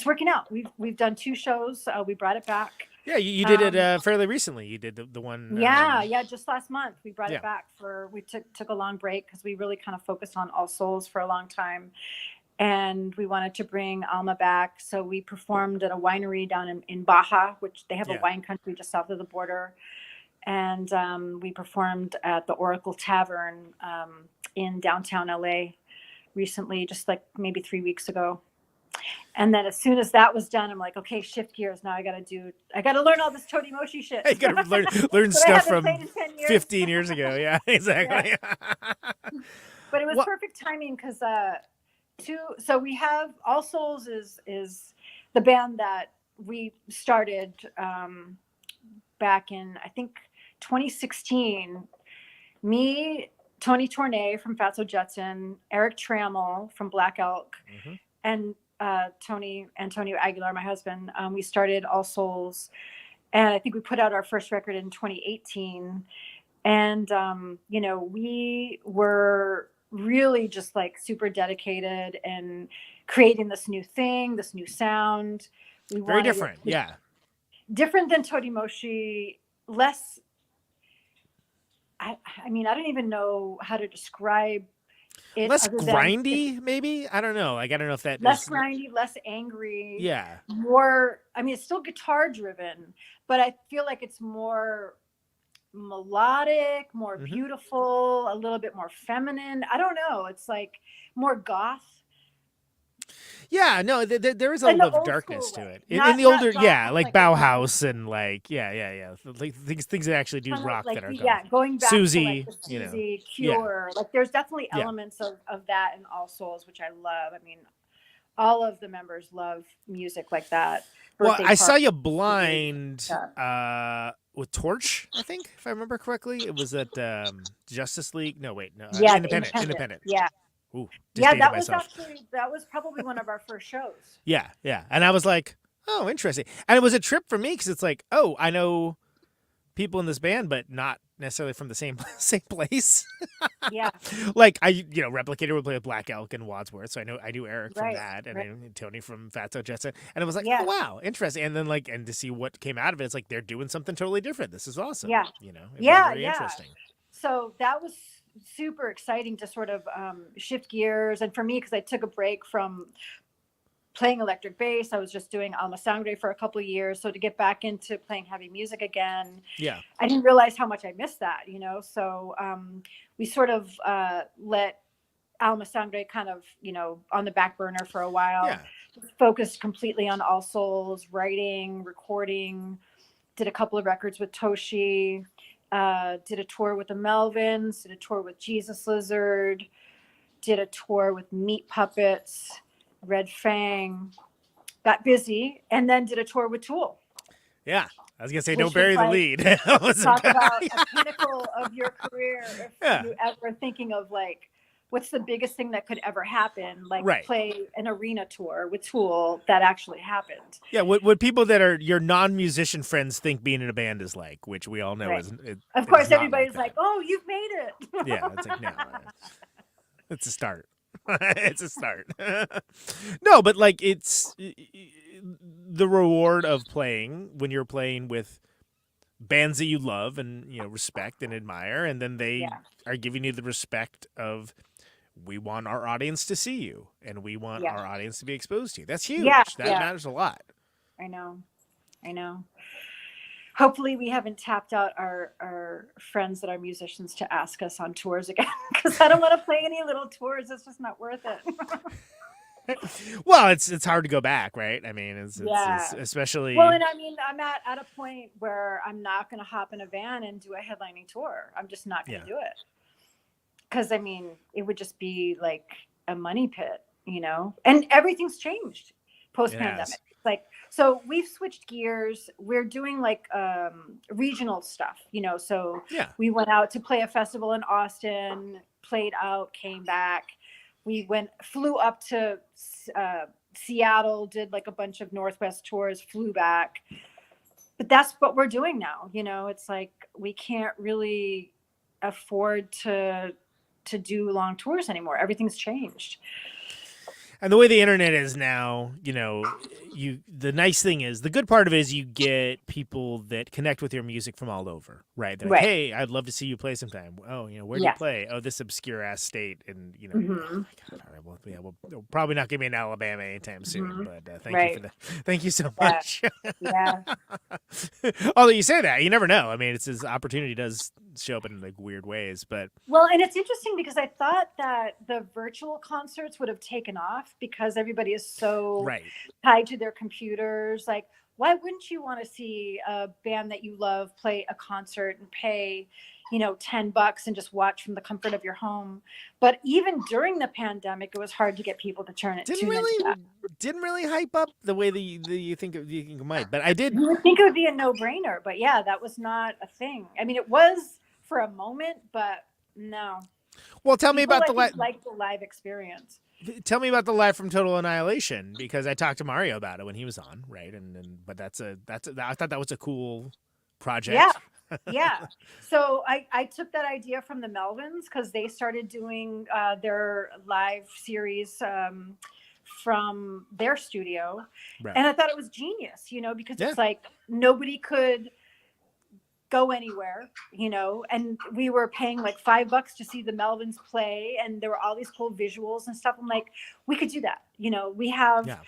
S9: working out. We've done 2 shows. We brought it back.
S5: Yeah, you did it fairly recently. You did the one.
S9: Yeah, just last month we brought it back we took a long break because we really kind of focused on All Souls for a long time. And we wanted to bring Alma back. So we performed at a winery down in Baja, which they have a wine country just south of the border. And we performed at the Oracle Tavern
S2: in downtown LA recently, just like maybe 3 weeks ago. And then as soon as that was done, I'm like, okay, shift gears. Now I got to learn all this Totimoshi shit.
S5: You got to learn stuff from 15 years ago. Yeah, exactly.
S2: Yeah. But it was perfect timing because so we have All Souls is the band that we started back in, I think, 2016. Me, Tony Tornay from Fatso Jetson, Eric Trammell from Black Elk, and Antonio Aguilar, my husband. We started All Souls, and I think we put out our first record in 2018. And, we were really just like super dedicated and creating this new thing, this new sound.
S5: Very different. Yeah.
S2: Different than Totimoshi, less. I mean, I don't even know how to describe it.
S5: Less grindy, maybe? I don't know. Like, I don't know if that
S2: less grindy, less angry.
S5: Yeah.
S2: More, I mean, it's still guitar driven, but I feel like it's more melodic, more beautiful, a little bit more feminine. I don't know. It's like more goth.
S5: Yeah, no, there is a little of darkness to it. In the older, like Bauhaus and like, like things that actually do rock
S2: like,
S5: that are goth.
S2: Yeah, going back
S5: Susie,
S2: to like the Susie, Cure. Like there's definitely elements of that in All Souls, which I love. I mean, all of the members love music like that.
S5: Well, I saw you blind with Torch, I think, if I remember correctly. It was at Justice League. No, wait, no, Independent.
S2: Yeah.
S5: Ooh,
S2: that was probably one of our first shows.
S5: Yeah, and I was like, oh, interesting. And it was a trip for me because it's like, oh, I know people in this band, but not necessarily from the same place.
S2: Yeah.
S5: Like Replicator would play with Black Elk and Wadsworth, so I knew Eric from that, and then Tony from Fatso Jetson, and it was like, oh wow, interesting. And then and to see what came out of it, it's like they're doing something totally different. This is awesome.
S2: Yeah.
S5: It was very interesting.
S2: So that was super exciting to sort of shift gears, and for me, because I took a break from playing electric bass. I was just doing Alma Sangre for a couple of years. So to get back into playing heavy music again, I didn't realize how much I missed that, So we sort of let Alma Sangre kind of, on the back burner for a while, focused completely on All Souls, writing, recording, did a couple of records with Toshi, did a tour with the Melvins, did a tour with Jesus Lizard, did a tour with Meat Puppets, Red Fang, got busy, and then did a tour with Tool.
S5: Yeah, I was gonna say, don't bury the lead.
S2: Talk about a pinnacle of your career. If you ever thinking of like, what's the biggest thing that could ever happen? Like play an arena tour with Tool that actually happened.
S5: Yeah, what people that are your non-musician friends think being in a band is like, which we all know is.
S2: Of course, everybody's like, "Oh, you've made it."
S5: Yeah, it's like no, it's a start. It's a start. No, but like it's the reward of playing when you're playing with bands that you love and respect and admire, and then they are giving you the respect of, we want our audience to see you and we want our audience to be exposed to you. That's huge. That matters a lot.
S2: I know. Hopefully we haven't tapped out our friends that are musicians to ask us on tours again, because I don't want to play any little tours. It's just not worth it.
S5: Well, it's hard to go back, right? I mean, it's especially.
S2: Well, and I mean, I'm at a point where I'm not going to hop in a van and do a headlining tour. I'm just not going to do it. Because, I mean, it would just be like a money pit, and everything's changed post-pandemic. Like, so we've switched gears. We're doing like regional stuff, so we went out to play a festival in Austin, played out, came back. We flew up to Seattle, did like a bunch of Northwest tours, flew back. But that's what we're doing now. It's like we can't really afford to do long tours anymore. Everything's changed.
S5: And the way the internet is now, the nice thing is, the good part of it is you get people that connect with your music from all over, right? They're like, hey, I'd love to see you play sometime. Oh, where do you play? Oh, this obscure ass state. And, oh my God, all right, we'll probably not give me an Alabama anytime soon, but thank you so much.
S2: Yeah.
S5: Although you say that, you never know. I mean, it's his opportunity does show up in like weird ways. But
S2: well, and it's interesting because I thought that the virtual concerts would have taken off because everybody is so tied to their computers. Like, why wouldn't you want to see a band that you love play a concert and pay, $10 and just watch from the comfort of your home? But even during the pandemic, it was hard to get people to tune into that.
S5: Didn't really hype up the way that you think it might. But I did.
S2: You would think it would be a no-brainer, but yeah, that was not a thing. I mean, it was for a moment, but no.
S5: Well, tell me about
S2: the live experience.
S5: Tell me about the live from Total Annihilation, because I talked to Mario about it when he was on, right? But I thought that was a cool project.
S2: Yeah. Yeah. So I took that idea from the Melvins because they started doing their live series from their studio. Right. And I thought it was genius, because it's like nobody could go anywhere, and we were paying like $5 to see the Melvins play, and there were all these cool visuals and stuff. I'm like, we could do that. We have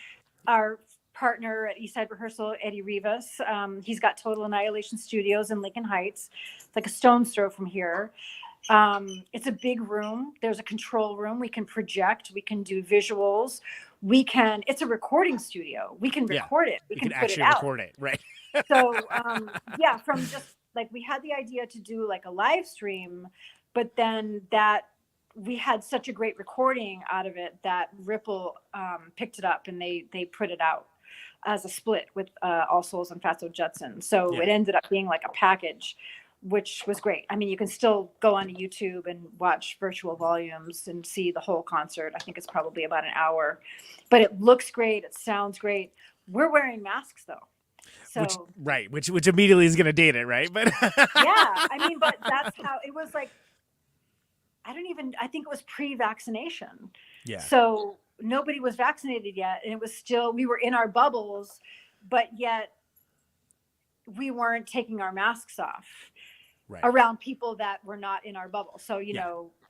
S2: our partner at Eastside Rehearsal, Eddie Rivas. He's got Total Annihilation Studios in Lincoln Heights. It's like a stone's throw from here. It's a big room. There's a control room. We can project. We can do visuals. It's a recording studio. We can record it. We can put
S5: actually
S2: it out.
S5: Record it, right?
S2: So, from just like we had the idea to do like a live stream, but then we had such a great recording out of it that Ripple picked it up and they put it out as a split with All Souls and Fatso Jetson. So it ended up being like a package, which was great. I mean, you can still go on YouTube and watch virtual volumes and see the whole concert. I think it's probably about an hour, but it looks great. It sounds great. We're wearing masks though. So,
S5: which immediately is going to date it, right? But
S2: but that's how it was. Like, I think it was pre-vaccination. Yeah. So nobody was vaccinated yet, and it was still, we were in our bubbles, but yet we weren't taking our masks off around people that were not in our bubble. So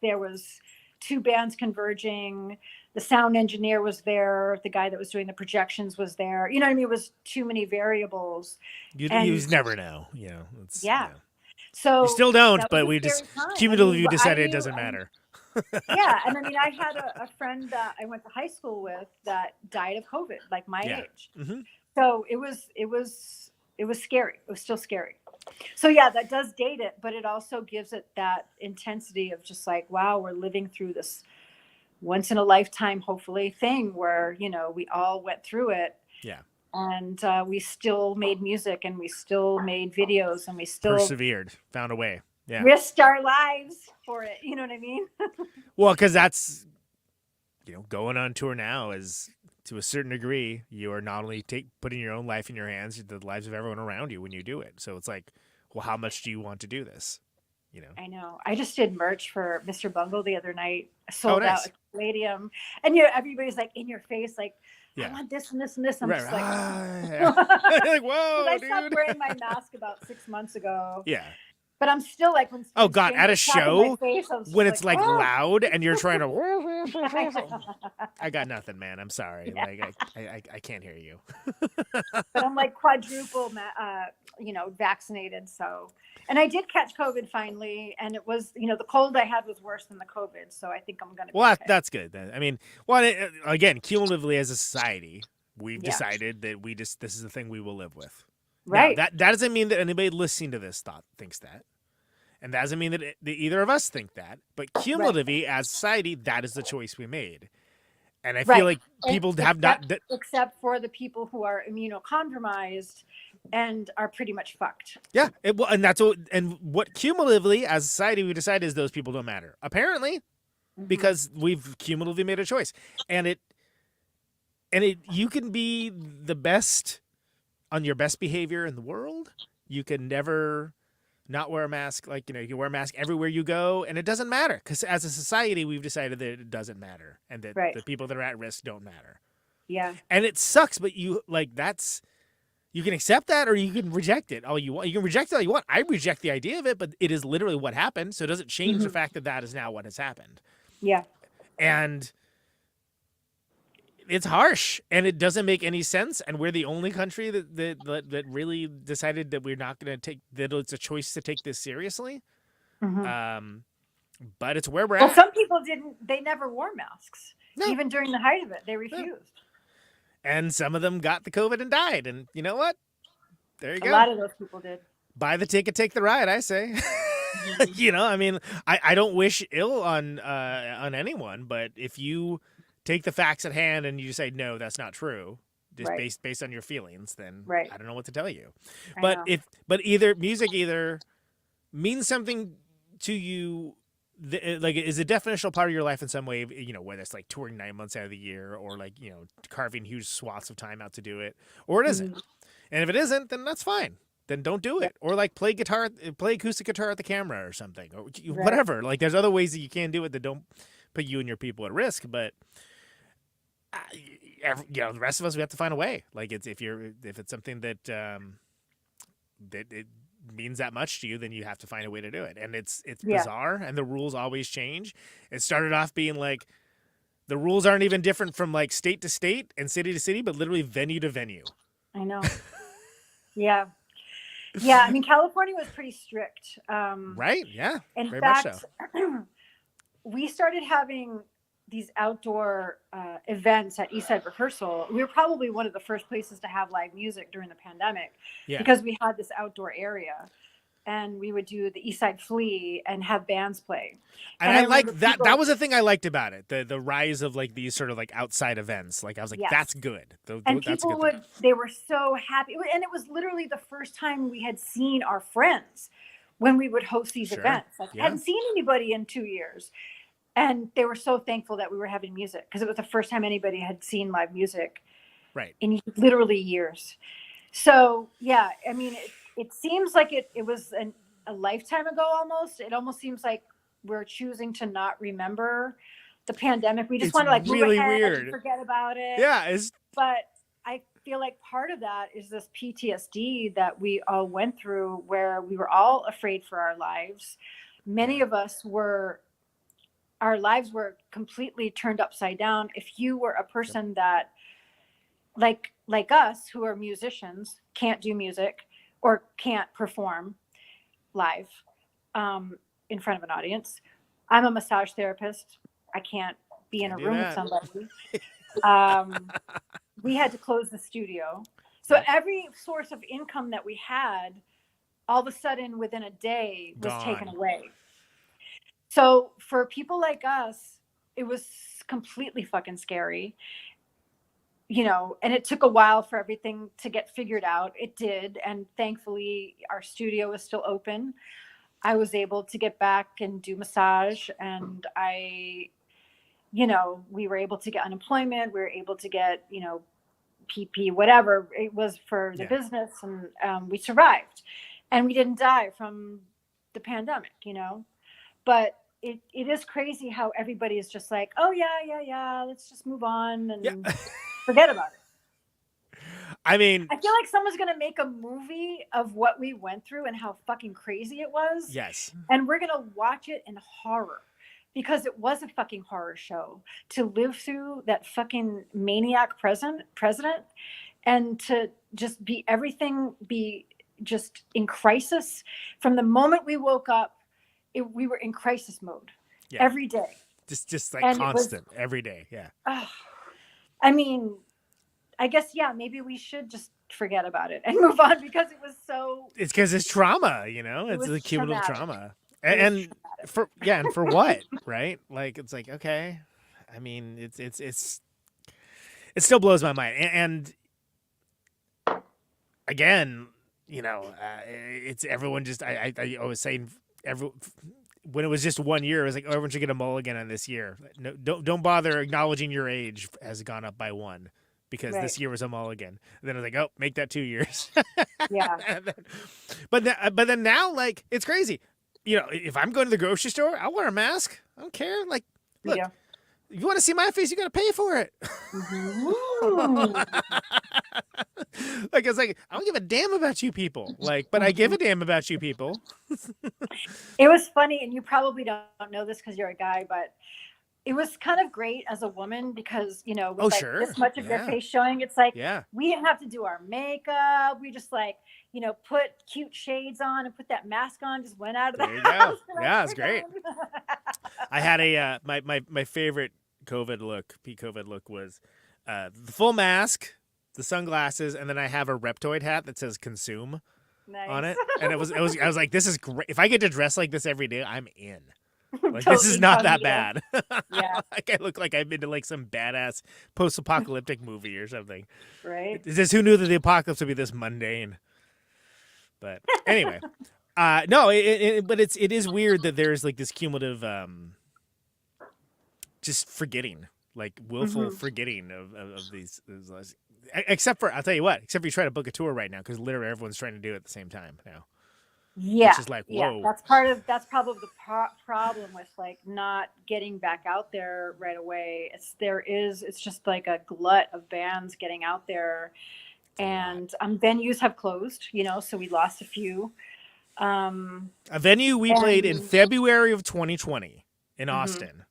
S2: there was 2 bands converging. The sound engineer was there. The guy that was doing the projections was there. You know what I mean? It was too many variables.
S5: You never know.
S2: So
S5: you still don't, but we just cumulatively decided it doesn't matter.
S2: Yeah. And I mean, I had a friend that I went to high school with that died of COVID, like my age. Mm-hmm. So it was scary. It was still scary. So that does date it, but it also gives it that intensity of just like, wow, we're living through this once in a lifetime, hopefully, thing where, we all went through it. Yeah. And we still made music and we still made videos and we still
S5: persevered, found a way. Yeah.
S2: Risked our lives for it. You know what I mean?
S5: Well, because that's, going on tour now is, to a certain degree, you are not only putting your own life in your hands, the lives of everyone around you when you do it. So it's like, well, how much do you want to do this?
S2: I know. I just did merch for Mr. Bungle the other night. I sold out at the Palladium. And everybody's like in your face, like, I want this and this and this. I'm just like,
S5: like, whoa,
S2: I stopped wearing my mask about 6 months ago.
S5: Yeah.
S2: But I'm still like, when
S5: God, at a show when it's like loud and you're trying to, I got nothing, man. I'm sorry. Yeah. Like I can't hear you.
S2: But I'm like quadruple, vaccinated. So, and I did catch COVID finally, and it was, the cold I had was worse than the COVID. So I think I'm gonna.
S5: Well, okay. That's good then. I mean, again, cumulatively as a society, we've decided that this is the thing we will live with. Right. Now, that doesn't mean that anybody listening to this thinks that. And that doesn't mean that either of us think that. But cumulatively, as society, that is the choice we made. And I feel like people have not...
S2: Except for the people who are immunocompromised and are pretty much fucked.
S5: Yeah. And what cumulatively, as a society, we decided is those people don't matter. Apparently, because we've cumulatively made a choice. And you can be the best... on your best behavior in the world, you can never not wear a mask. Like, you can wear a mask everywhere you go, and it doesn't matter. Because as a society, we've decided that it doesn't matter, and that the people that are at risk don't matter. Yeah. And it sucks, but you can accept that or you can reject it all you want. You can reject it all you want. I reject the idea of it, but it is literally what happened, so it doesn't change the fact that is now what has happened. Yeah. And... it's harsh, and it doesn't make any sense. And we're the only country that really decided that we're not going to that it's a choice to take this seriously. But it's where we're
S2: Well,
S5: at.
S2: some people didn't. They never wore masks,
S5: No.
S2: even during the height of it. They refused.
S5: And some of them got the COVID and died. And you know what? There you go.
S2: A lot of those people did.
S5: Buy the ticket, take the ride, I say. You know, I mean, I don't wish ill on anyone, but if you take the facts at hand and you say, no, that's not true, just based on your feelings, then I don't know what to tell you. But music either means something to you, like is a definitional part of your life in some way, you know, whether it's like touring 9 months out of the year or like, you know, carving huge swaths of time out to do it, or it isn't. And if it isn't, then that's fine. Then don't do it. Or like play acoustic guitar at the camera or something, or whatever. Like there's other ways that you can do it that don't put you and your people at risk. But you know, the rest of us, we have to find a way. Like if it's something that that it means that much to you, then you have to find a way to do it. And it's bizarre, and the rules always change. It started off being like the rules aren't even different from like state to state and city to city, but literally venue to venue.
S2: I know. Yeah. Yeah. I mean, California was pretty strict.
S5: Right. Yeah.
S2: In
S5: very
S2: fact,
S5: much so.
S2: We started having these outdoor events at Eastside Rehearsal. We were probably one of the first places to have live music during the pandemic because we had this outdoor area. And we would do the Eastside Flea and have bands play.
S5: And I like that. That was the thing I liked about it. The rise of like these sort of like outside events. Like I was like, that's good.
S2: And people they were so happy. And it was literally the first time we had seen our friends when we would host these events. Like I hadn't seen anybody in 2 years. And they were so thankful that we were having music because it was the first time anybody had seen live music in literally years. So, yeah, I mean, it seems like it was a lifetime ago almost. It almost seems like we're choosing to not remember the pandemic. We just want to like
S5: really
S2: move ahead
S5: weird.
S2: and forget about it.
S5: Yeah.
S2: But I feel like part of that is this PTSD that we all went through where we were all afraid for our lives. Many of us our lives were completely turned upside down. If you were a person that like us who are musicians can't do music or can't perform live in front of an audience. I'm a massage therapist. I can't be in a room with somebody. We had to close the studio. So every source of income that we had, all of a sudden within a day was taken away. So for people like us, it was completely fucking scary. You know, and it took a while for everything to get figured out. It did. And thankfully, our studio is still open. I was able to get back and do massage. And we were able to get unemployment. We were able to get, PP, whatever it was for the business. And we survived. And we didn't die from the pandemic, But it is crazy how everybody is just like, oh, yeah, let's just move on. And forget about it.
S5: I mean,
S2: I feel like someone's going to make a movie of what we went through and how fucking crazy it was.
S5: Yes.
S2: And we're going to watch it in horror because it was a fucking horror show to live through that fucking maniac president and to just be just in crisis. From the moment we woke up, we were in crisis mode every day.
S5: Just like constant every day. Yeah.
S2: I mean, I guess, maybe we should just forget about it and move on because it was so.
S5: It's because it's trauma, it's the cumulative trauma. And for what, right? Like, it's like, okay. I mean, it still blows my mind. And again, it's everyone just, I was saying, when it was just 1 year, it was like, everyone should get a mulligan on this year. No, don't bother acknowledging your age has gone up by one because this year was a mulligan. And then I was like, make that 2 years.
S2: Yeah.
S5: But then now, like, it's crazy. If I'm going to the grocery store, I'll wear a mask. I don't care. Like, look, you want to see my face, you got to pay for it. Like, it's like, I don't give a damn about you people. Like, but I give a damn about you people.
S2: It was funny, and you probably don't know this because you're a guy, but it was kind of great as a woman because, with
S5: Oh,
S2: like
S5: sure.
S2: this much of their
S5: Yeah.
S2: face showing, it's like,
S5: Yeah.
S2: we didn't have to do our makeup. We just like, put cute shades on and put that mask on, just went out of the
S5: There you go.
S2: house. Like,
S5: Yeah, it's
S2: we're
S5: great.
S2: done.
S5: I had a my favorite peak COVID look was the full mask, the sunglasses, and then I have a Reptoid hat that says "Consume"
S2: Nice.
S5: on it, and I was like, this is great. If I get to dress like this every day, I'm in. Like
S2: Totally
S5: this is not that
S2: incognito.
S5: bad.
S2: Yeah.
S5: Like I look like I've been to like some badass post-apocalyptic movie or something.
S2: Right.
S5: It's just who knew that the apocalypse would be this mundane. But anyway, no, but it is weird that there's like this cumulative, just forgetting, like willful forgetting of these. Except for, I'll tell you what, except for you try to book a tour right now because literally everyone's trying to do it at the same time now.
S2: Yeah.
S5: Which is like, whoa.
S2: Yeah. That's probably the problem with like not getting back out there right away. It's just like a glut of bands getting out there, and venues have closed, so we lost a few.
S5: A venue we played in February of 2020 in Austin,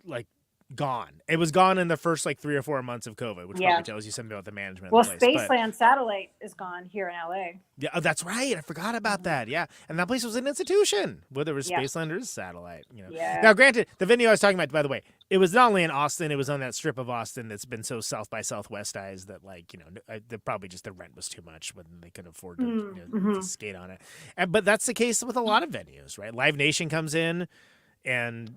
S5: like gone. It was gone in the first like 3 or 4 months of COVID, which probably tells you something about the management
S2: Well,
S5: of the place.
S2: Spaceland Satellite is gone here in LA.
S5: Yeah, oh, that's right. I forgot about that. Yeah, and that place was an institution, whether it was Spaceland or Satellite.
S2: Yeah.
S5: Now, granted, the venue I was talking about, by the way, it was not only in Austin; it was on that strip of Austin that's been so South by Southwestized that, like, probably just the rent was too much when they couldn't afford to, to skate on it. But that's the case with a lot of venues, right? Live Nation comes in and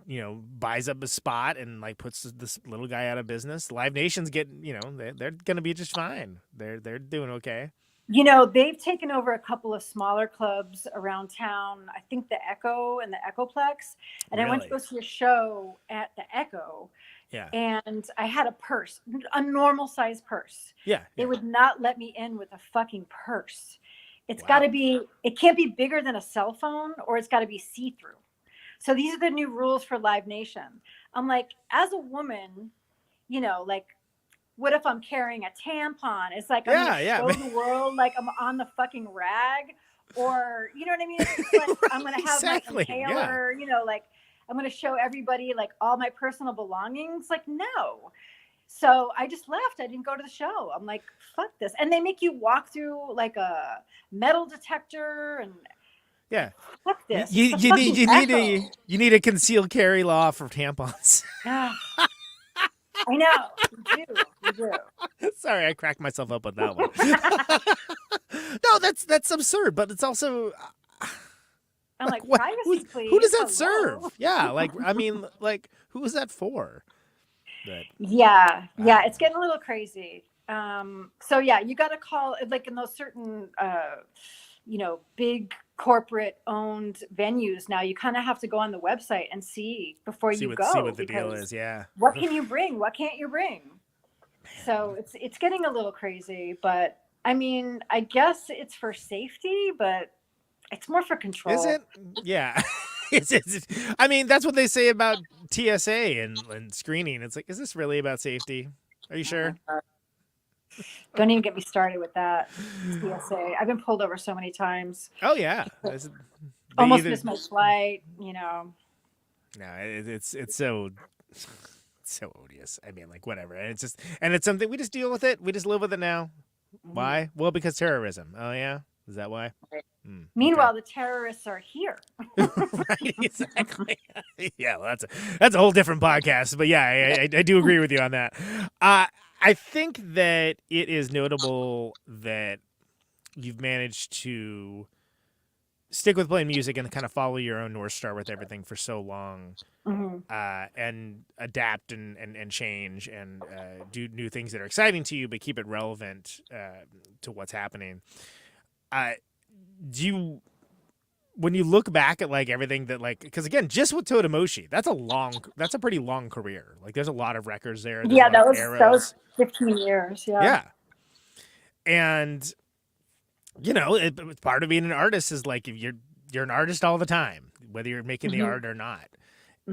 S5: buys up a spot and like puts this little guy out of business. Live Nation's getting, they're gonna be just fine. They're doing okay.
S2: They've taken over a couple of smaller clubs around town. I think the Echo and the Echoplex. And I went to go see a show at the Echo.
S5: Yeah.
S2: And I had a purse, a normal size purse.
S5: Yeah.
S2: They would not let me in with a fucking purse. It's got to be, it can't be bigger than a cell phone, or it's got to be see-through. So these are the new rules for Live Nation. I'm like, as a woman, like, what if I'm carrying a tampon? It's like, I'm going to show the world like I'm on the fucking rag, or, you know what I mean? It's like, I'm going to have my inhaler, like I'm going to show everybody like all my personal belongings. Like, no. So I just left. I didn't go to the show. I'm like, fuck this. And they make you walk through like a metal detector and fuck this.
S5: You need a concealed carry law for tampons.
S2: I know. You do.
S5: Sorry, I cracked myself up with that one. No, that's absurd, but it's also
S2: I'm like privacy, please.
S5: Who does that serve? Yeah, like I mean, like who is that for? But,
S2: yeah, it's getting a little crazy. So yeah, you got to call like in those certain big corporate owned venues now, you kind of have to go on the website and see before you go.
S5: See what the deal is,
S2: What can you bring? What can't you bring? So it's getting a little crazy, but I mean, I guess it's for safety, but it's more for control.
S5: Is it? Yeah. I mean, that's what they say about TSA and screening. It's like, is this really about safety? Are you sure?
S2: Don't even get me started with that. TSA. I've been pulled over so many times.
S5: Oh yeah.
S2: Almost missed my flight, No,
S5: it's so odious. I mean, like whatever. And it's something we just deal with it. We just live with it now. Why? Well, because terrorism. Oh yeah. Is that why?
S2: Meanwhile, the terrorists are here.
S5: Right, exactly. Yeah, well, that's a whole different podcast. But yeah, I do agree with you on that. I think that it is notable that you've managed to stick with playing music and kind of follow your own North Star with everything for so long, and adapt and change and do new things that are exciting to you, but keep it relevant to what's happening. When you look back at like everything that like, because again, just with Totimoshi, that's a pretty long career. Like there's a lot of records there.
S2: Yeah, that was 15 years. Yeah.
S5: Yeah. And part of being an artist is like, if you're an artist all the time, whether you're making the art or not.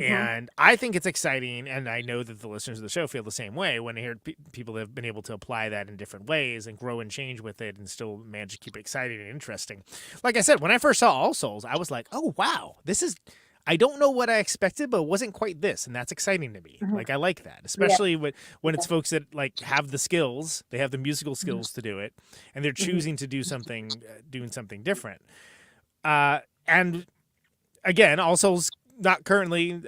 S5: And I think it's exciting, and I know that the listeners of the show feel the same way when they hear people have been able to apply that in different ways and grow and change with it and still manage to keep it exciting and interesting. Like I said, when I first saw All Souls, I was like, oh, wow, I don't know what I expected, but it wasn't quite this, and that's exciting to me.
S2: Mhm.
S5: Like I like that, especially when it's folks that like have the skills, they have the musical skills to do it, and they're choosing to do something, doing something different. And again, also not currently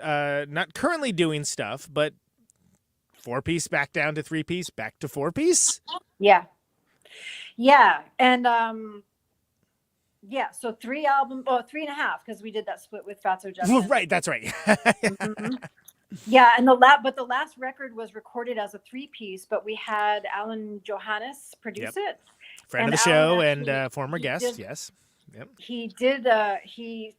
S5: doing stuff, but 4-piece back down to 3-piece, back to 4-piece.
S2: Yeah, and so 3.5 because we did that split with Fatso Jetson.
S5: Right, that's right.
S2: Mhm. Yeah, and the last record was recorded as a 3-piece, but we had Alan Johannes produce it.
S5: Friend
S2: And
S5: of the show
S2: Alan
S5: and former guest,
S2: did,
S5: yes. Yep.
S2: He did. He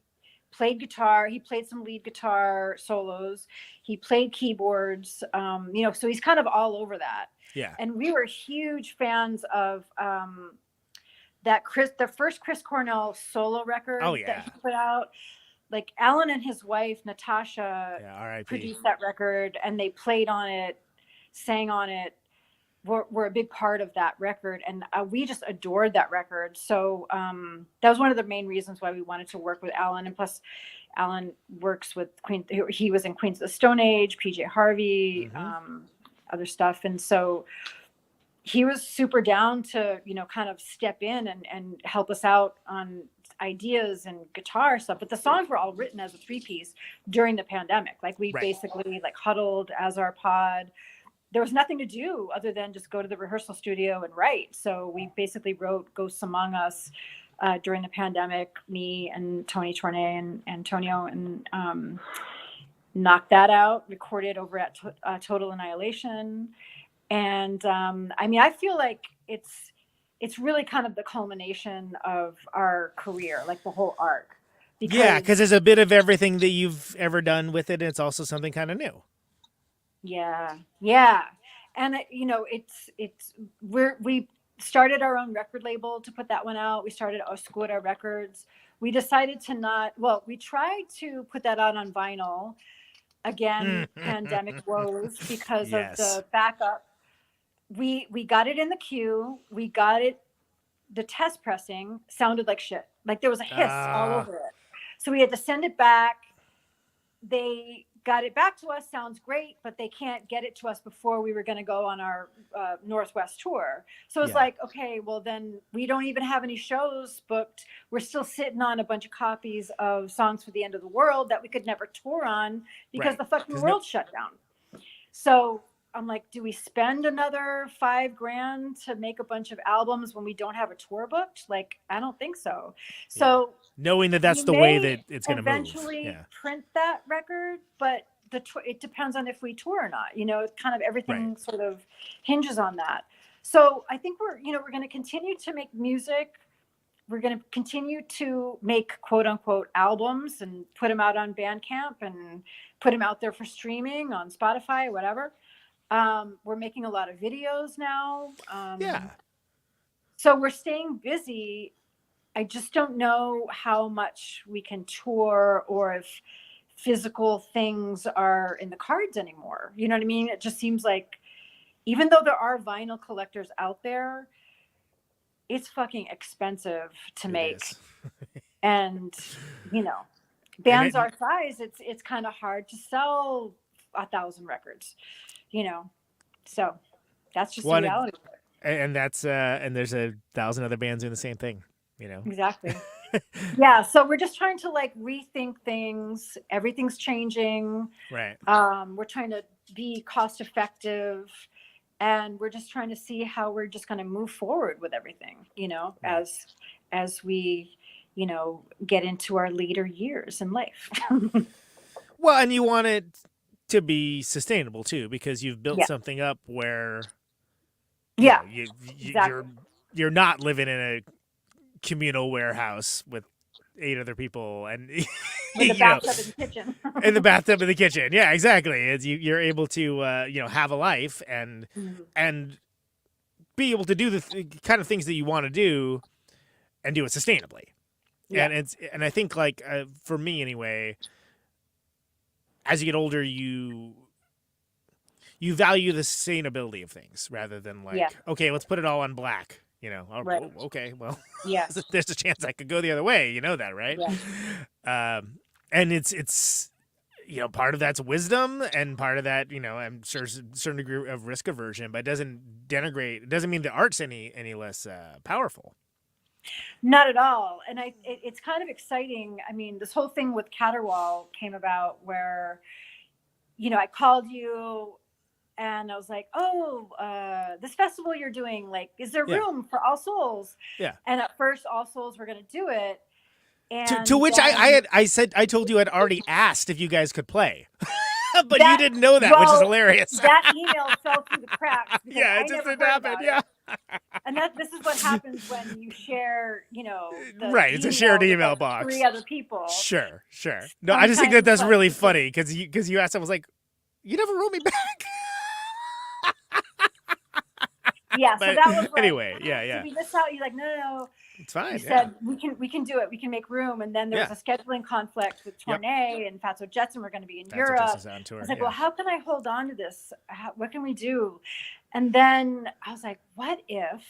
S2: played guitar. He played some lead guitar solos. He played keyboards. So he's kind of all over that.
S5: Yeah.
S2: And we were huge fans of the first Chris Cornell solo record that he put out. Like Alan and his wife Natasha produced that record, and they played on it, sang on it. Were a big part of that record, and we just adored that record. So that was one of the main reasons why we wanted to work with Alan. And plus, Alan works with Queen. He was in Queens of the Stone Age, PJ Harvey, other stuff, and so he was super down to kind of step in and help us out on ideas and guitar stuff. But the songs were all written as a 3-piece during the pandemic. Like we basically like huddled as our pod. There was nothing to do other than just go to the rehearsal studio and write. So we basically wrote Ghosts Among Us during the pandemic, me and Tony Tornay and Antonio, and knocked that out, recorded over at Total Annihilation. And I feel like it's really kind of the culmination of our career, like the whole arc.
S5: Because there's a bit of everything that you've ever done with it. And it's also something kind of new.
S2: Yeah. And we started our own record label to put that one out. We started Oscura Records. We decided we tried to put that out on vinyl. Again, pandemic woes because of the backup. We got it in the queue. We got it. The test pressing sounded like shit. Like there was a hiss all over it. So we had to send it back. They got it back to us, sounds great, but they can't get it to us before we were going to go on our Northwest tour. So it's like, okay, well then we don't even have any shows booked. We're still sitting on a bunch of copies of Songs for the End of the World that we could never tour on because the fucking world shut down. So I'm like, do we spend another $5,000 to make a bunch of albums when we don't have a tour booked? Like, I don't think so. So
S5: knowing that that's the way that it's going to move.
S2: Eventually print that record, but it depends on if we tour or not. It's kind of everything sort of hinges on that. So I think we're going to continue to make music. We're going to continue to make quote unquote albums and put them out on Bandcamp and put them out there for streaming on Spotify, whatever. We're making a lot of videos now. So we're staying busy. I just don't know how much we can tour or if physical things are in the cards anymore. You know what I mean? It just seems like even though there are vinyl collectors out there, it's fucking expensive to make. And, bands our size, it's kind of hard to sell 1,000 records. So that's just the reality.
S5: And that's and there's 1,000 other bands doing the same thing,
S2: Exactly. Yeah, so we're just trying to like rethink things. Everything's changing.
S5: Right.
S2: We're trying to be cost effective, and we're just trying to see how we're just going to move forward with everything, as we get into our later years in life.
S5: Well, and you want it to be sustainable too, because you've built something up where you're not living in a communal warehouse with 8 other people and
S2: with the bathtub in the kitchen.
S5: In the bathtub in the kitchen. Yeah, exactly. You're able to have a life and be able to do the kind of things that you want to do and do it sustainably. Yeah. And I think like for me anyway, as you get older, you value the sustainability of things rather than like, okay, let's put it all on black. Okay, well, there's a chance I could go the other way. You know that, right? Yeah. And it's part of that's wisdom, and part of that, I'm sure a certain degree of risk aversion, but it doesn't denigrate. It doesn't mean the art's any less powerful.
S2: Not at all. And it's kind of exciting. I mean, this whole thing with Caterwaul came about where, I called you and I was like, this festival you're doing, like, is there room for All Souls?
S5: Yeah.
S2: And at first All Souls were going to do it. And
S5: to which I told you I'd already asked if you guys could play, but you didn't know that, which is hilarious.
S2: That email fell through the cracks.
S5: Yeah, it just didn't happen. Yeah.
S2: And this is what happens when you share,
S5: right. It's a shared email box.
S2: 3 other people.
S5: Sure. No, I just think that's really funny because you asked, I was like, you never wrote me back.
S2: Yeah. So that was like,
S5: anyway. Yeah.
S2: So we missed out. You're like, no.
S5: It's fine.
S2: You said we can do it. We can make room. And then there was a scheduling conflict with Tornay and Fatso Jetson. We're going to be in Europe.
S5: On tour.
S2: I was like, well, how can I hold on to this? What can we do? And then I was like, what if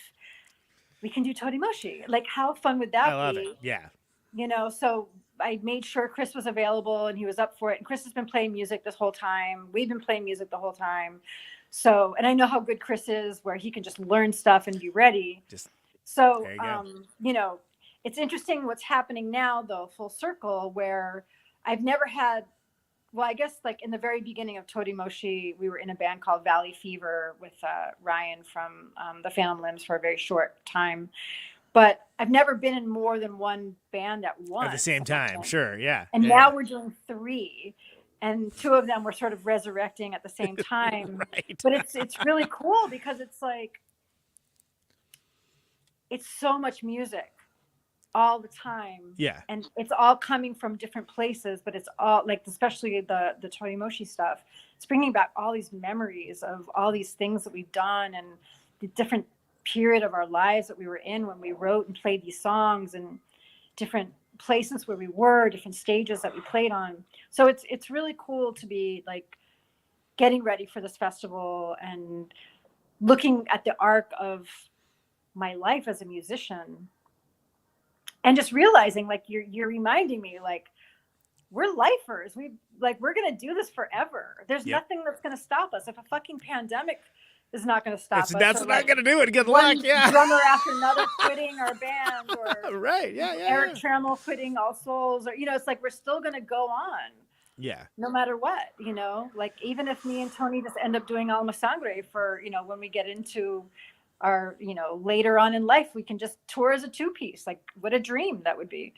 S2: we can do Totimoshi? Like, how fun would that be?
S5: I love it. Yeah.
S2: So I made sure Chris was available and he was up for it. And Chris has been playing music this whole time. We've been playing music the whole time. So, and I know how good Chris is, where he can just learn stuff and be ready. So, it's interesting what's happening now, though, full circle, where I've never had, well, I guess like in the very beginning of Totimoshi, we were in a band called Valley Fever with Ryan from the Phantom Limbs for a very short time. But I've never been in more than one band at once.
S5: At the same time, sure, yeah.
S2: And now we're doing 3. And 2 of them were sort of resurrecting at the same time.
S5: Right.
S2: But it's really cool because it's like, it's so much music all the time.
S5: Yeah.
S2: And it's all coming from different places, but it's all like, especially the Totimoshi stuff, it's bringing back all these memories of all these things that we've done and the different period of our lives that we were in when we wrote and played these songs, and different places where we were, different stages that we played on. So it's really cool to be like getting ready for this festival and looking at the arc of my life as a musician, and just realizing, like, you're reminding me, like, we're lifers. We're gonna do this forever. There's nothing that's gonna stop us. If a fucking pandemic is not gonna stop us,
S5: that's not
S2: like
S5: gonna do it. Good luck. Yeah.
S2: Drummer after another quitting our band, or
S5: right. Yeah.
S2: Eric Trammell quitting All Souls, or it's like we're still gonna go on.
S5: Yeah.
S2: No matter what, like even if me and Tony just end up doing Alma Sangre for, when we get into our, later on in life, we can just tour as a 2-piece. Like, what a dream that would be.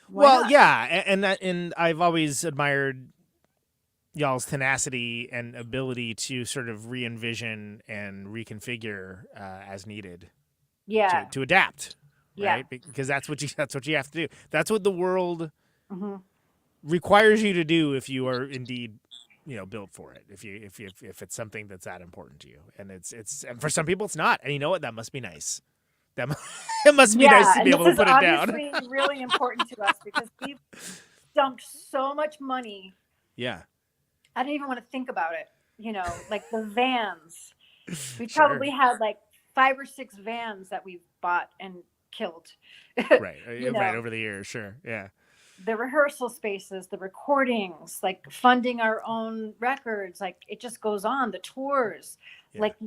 S2: Why not?
S5: Yeah. And I've always admired y'all's tenacity and ability to sort of re-envision and reconfigure as needed.
S2: Yeah.
S5: To adapt.
S2: Yeah.
S5: Right. Because that's what you have to do. That's what the world requires you to do if you are indeed, built for it. If it's something that's that important to you, and it's and for some people it's not, and you know what? That must be nice. It must be nice to be able to put it down.
S2: This is obviously really important to us because we've dumped so much money.
S5: Yeah.
S2: I don't even want to think about it. Like the vans. We probably had like 5 or 6 vans that we've bought and killed.
S5: Right. Right over the years. Sure. Yeah.
S2: The rehearsal spaces, the recordings, like funding our own records, like it just goes on. The tours, like,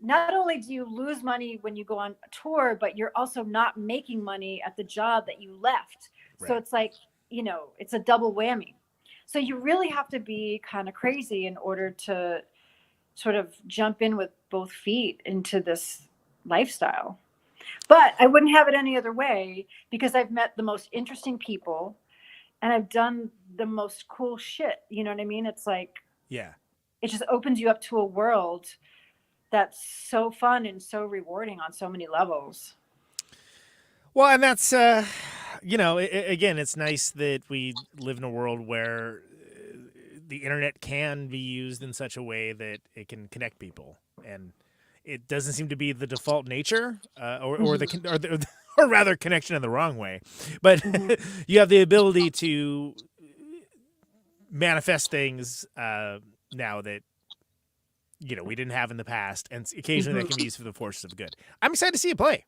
S2: not only do you lose money when you go on a tour, but you're also not making money at the job that you left. Right. So it's like, it's a double whammy. So you really have to be kind of crazy in order to sort of jump in with both feet into this lifestyle. But I wouldn't have it any other way, because I've met the most interesting people and I've done the most cool shit. You know what I mean? It's like,
S5: yeah,
S2: it just opens you up to a world that's so fun and so rewarding on so many levels.
S5: Well, and that's, again, it's nice that we live in a world where the internet can be used in such a way that it can connect people, and it doesn't seem to be the default nature, or rather connection in the wrong way. But you have the ability to manifest things now that we didn't have in the past, and occasionally that can be used for the forces of good. I'm excited to see you play.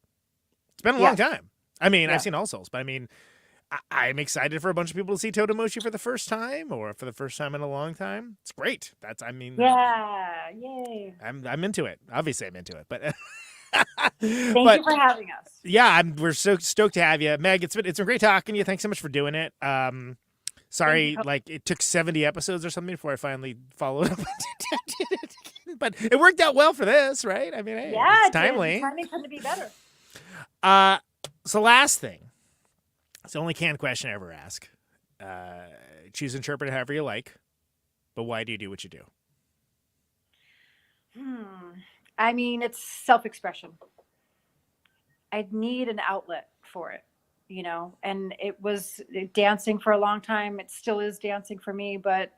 S5: It's been a long time. I mean, I've seen All Souls, but I mean, I'm excited for a bunch of people to see Totimoshi for the first time, or for the first time in a long time. It's great.
S2: Yeah, yay.
S5: I'm into it. Obviously, I'm into it, but
S2: Thank you for having us.
S5: Yeah, we're so stoked to have you, Meg. It's been great talking to you. Thanks so much for doing it. Sorry, like it took 70 episodes or something before I finally followed up. But it worked out well for this, right? I mean, hey, it's timely.
S2: The timing couldn't be better.
S5: So last thing, it's the only canned question I ever ask. Choose to interpret it however you like, but why do you do what you do?
S2: I mean, it's self-expression. I need an outlet for it, and it was dancing for a long time. It still is dancing for me, but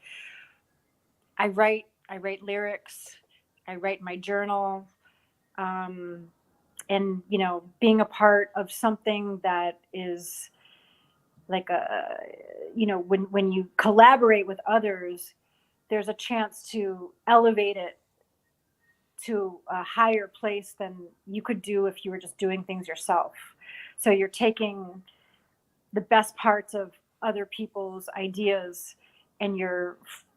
S2: I write lyrics. I write my journal. And, being a part of something that is like when you collaborate with others, there's a chance to elevate it to a higher place than you could do if you were just doing things yourself. So you're taking the best parts of other people's ideas and you're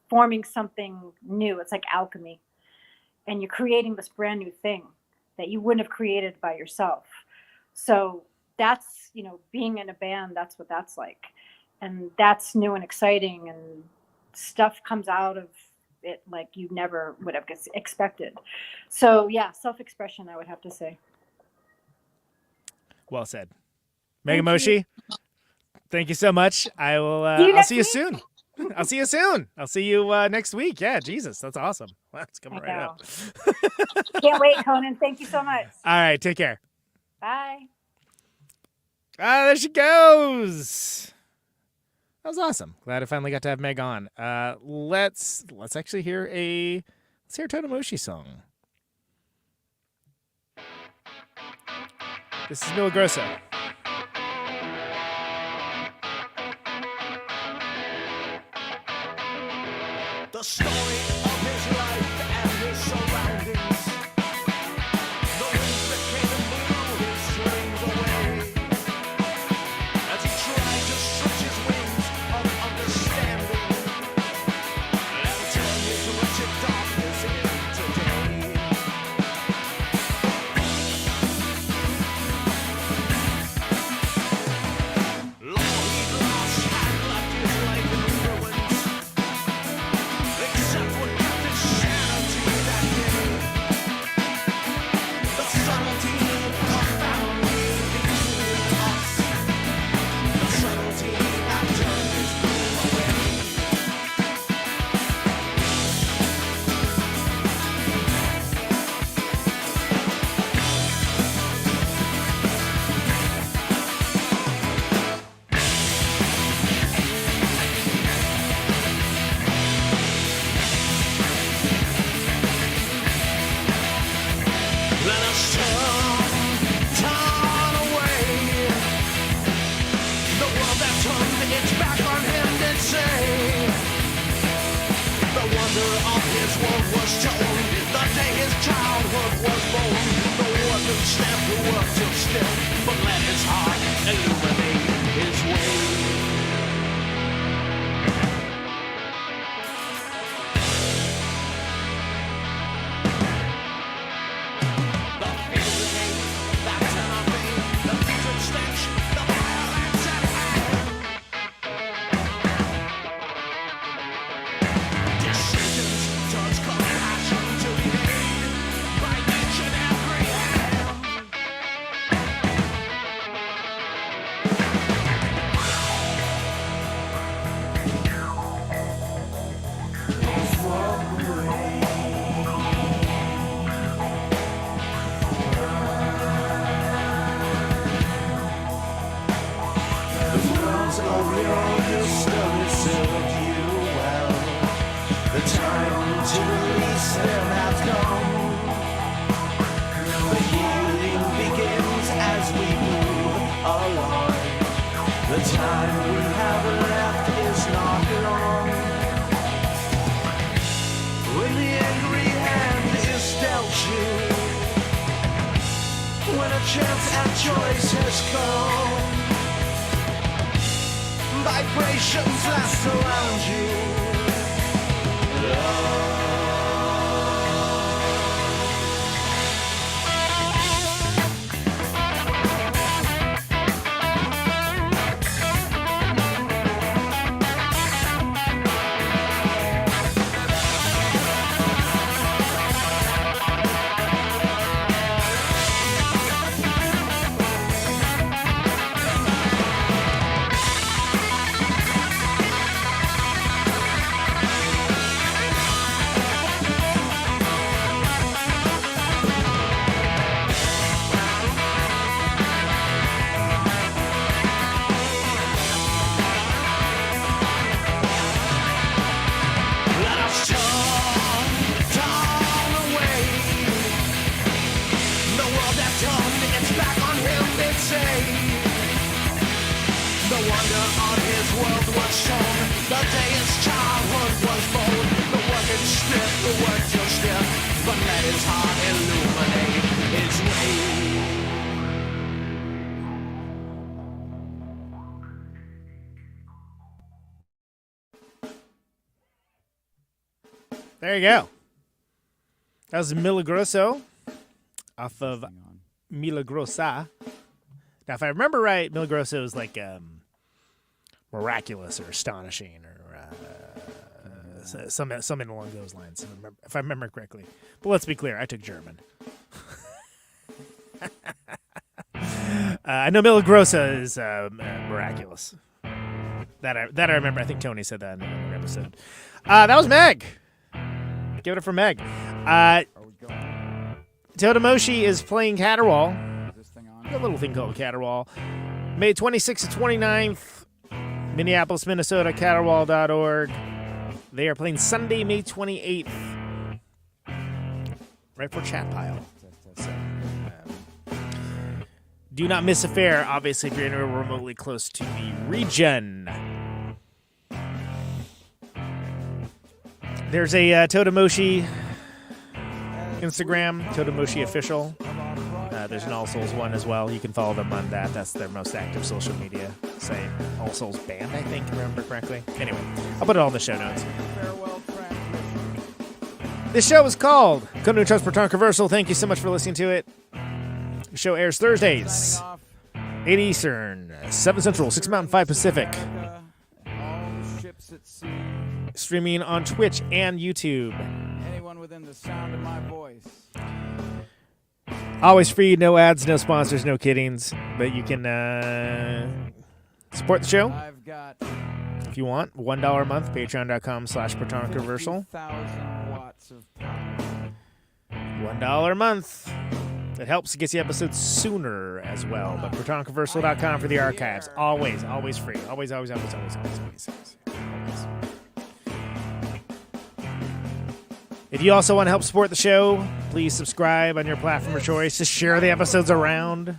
S2: forming something new. It's like alchemy. And you're creating this brand new thing that you wouldn't have created by yourself. So that's, being in a band, that's what that's like. And that's new and exciting, and stuff comes out of it like you never would have expected. So yeah, self-expression, I would have to say.
S5: Well said. Meg and Moshi, thank you so much. I'll see you soon. I'll see you soon. I'll see you next week. Yeah, Jesus, that's awesome. Wow, it's coming right up.
S2: Can't wait, Conan. Thank you so much.
S5: All right, take care.
S2: Bye.
S5: There she goes. That was awesome. Glad I finally got to have Meg on. Let's actually hear a Totimoshi song. This is Mila Grosso.
S3: The story of his life and his surroundings. The winds that came and blew his strings away as he tried to stretch his wings of understanding and turn his wretched darkness into day. Long he'd lost and left his life in ruins. Except what kept his sanity that day. The subtlety of family between us. The subtlety that turned his gloom away. Let us turn away. The world that turned its back on him did say. The wonder of his world was told the day his childhood was born. The workman snapped the work till still, but let his heart illuminate his way. The fear of hate, that's in our vein. The putrid stench, the violence at hand. Decisions touch compassion to be made by each and every hand. The time to release them has come. The healing begins as we move along. The time we have left is not long. When the angry hand is dealt you, when a chance at choice has come, vibrations that surround you.
S5: There you go. That was Milagroso off of Milagrosa. Now, if I remember right, Milagroso is like miraculous or astonishing or something along those lines, if I remember correctly. But let's be clear, I took German. I know Milagrosa is miraculous. That I remember. I think Tony said that in another episode. That was Meg. Give it up for Meg. Totimoshi is playing Caterwaul. A little thing called Caterwaul. May 26th to 29th. Minneapolis, Minnesota, caterwaul.org. They are playing Sunday, May 28th. Right for Chat Pile. So, do not miss a fair, obviously, if you're anywhere remotely close to the region. There's a Totimoshi Instagram, Totimoshi Official. There's an All Souls one as well. You can follow them on that. That's their most active social media site. All Souls Band, I think, if I remember correctly. Anyway, I'll put it all in the show notes. This show is called Conan Neutron's Protonic Reversal. Thank you so much for listening to it. The show airs Thursdays, 8 Eastern, 7 Central, 6 Mountain, 5 Pacific. Streaming on Twitch and YouTube.
S3: Anyone within the sound of my voice.
S5: Always free, no ads, no sponsors, no kiddings. But you can support the show if you want. $1 a month, patreon.com/Protonic Reversal. $1 a month. It helps. It gets the episodes sooner as well. But ProtonicReversal.com for the archives. Always free. Always. If you also want to help support the show, please subscribe on your platform of choice. Just share the episodes around.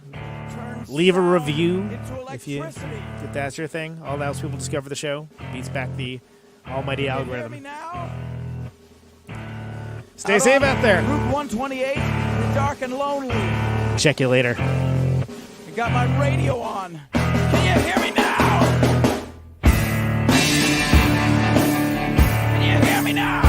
S5: Leave a review if that's your thing. All that helps people discover the show. Beats back the almighty algorithm. Stay safe out there.
S3: Route 128, dark and lonely.
S5: Check you later.
S3: I got my radio on. Can you hear me now? Can you hear me now?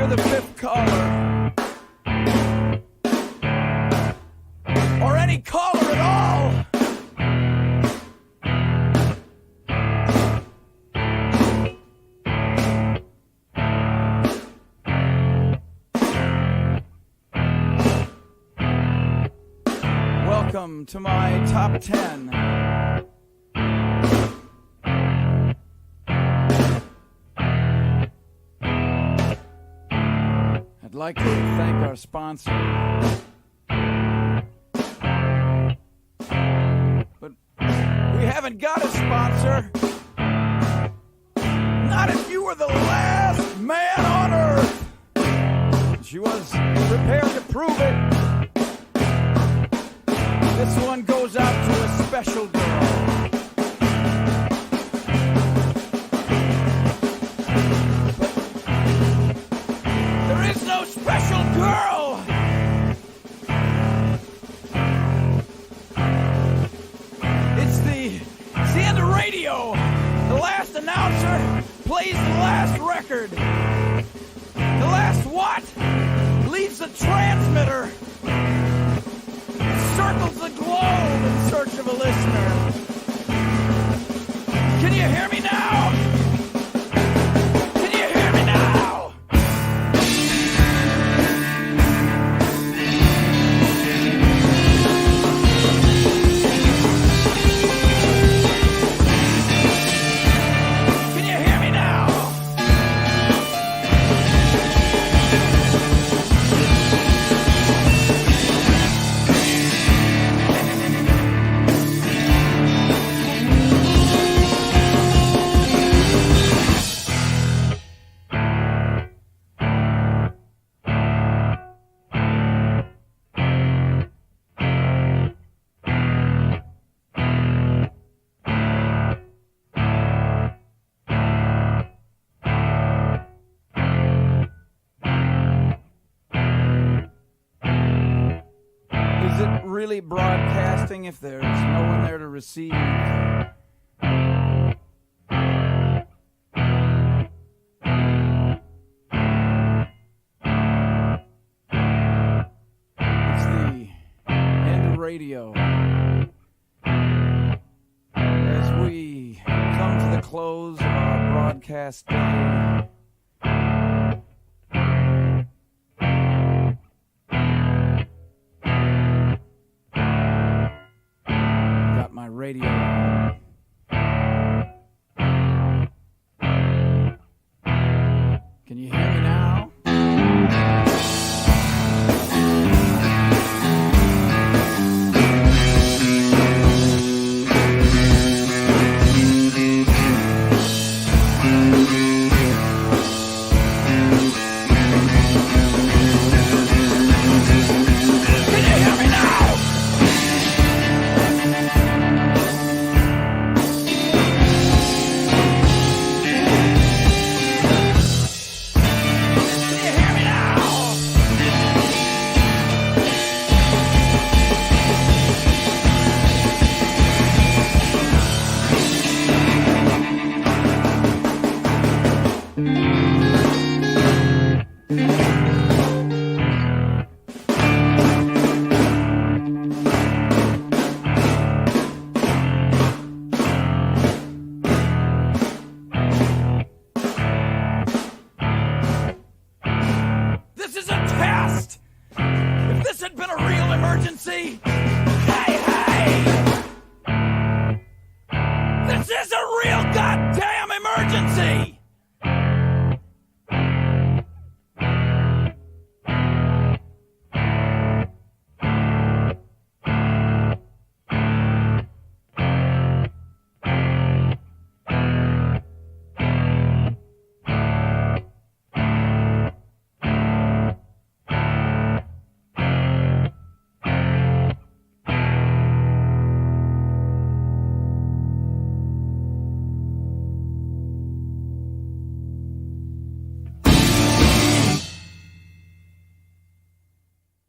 S3: The fifth caller, or any caller at all. welcome to my top 10. I'd like to thank our sponsor. But we haven't got a sponsor. Not if you were the last man on Earth. She was prepared to prove it. This one goes out to a special girl. But there is no special girl. It's the end of radio. The last announcer plays the last record. The last what? Leaves the transmitter. Circles the globe in search of a listener. Can you hear me now? Can you hear me now? Can you hear me now? Is it really broadcasting if there's no one there to receive? It's the end of radio. As we come to the close of our broadcast day, got my radio on. Can you hear me now? Can you hear me now? Can you hear me now? This is a test! If this had been a real emergency,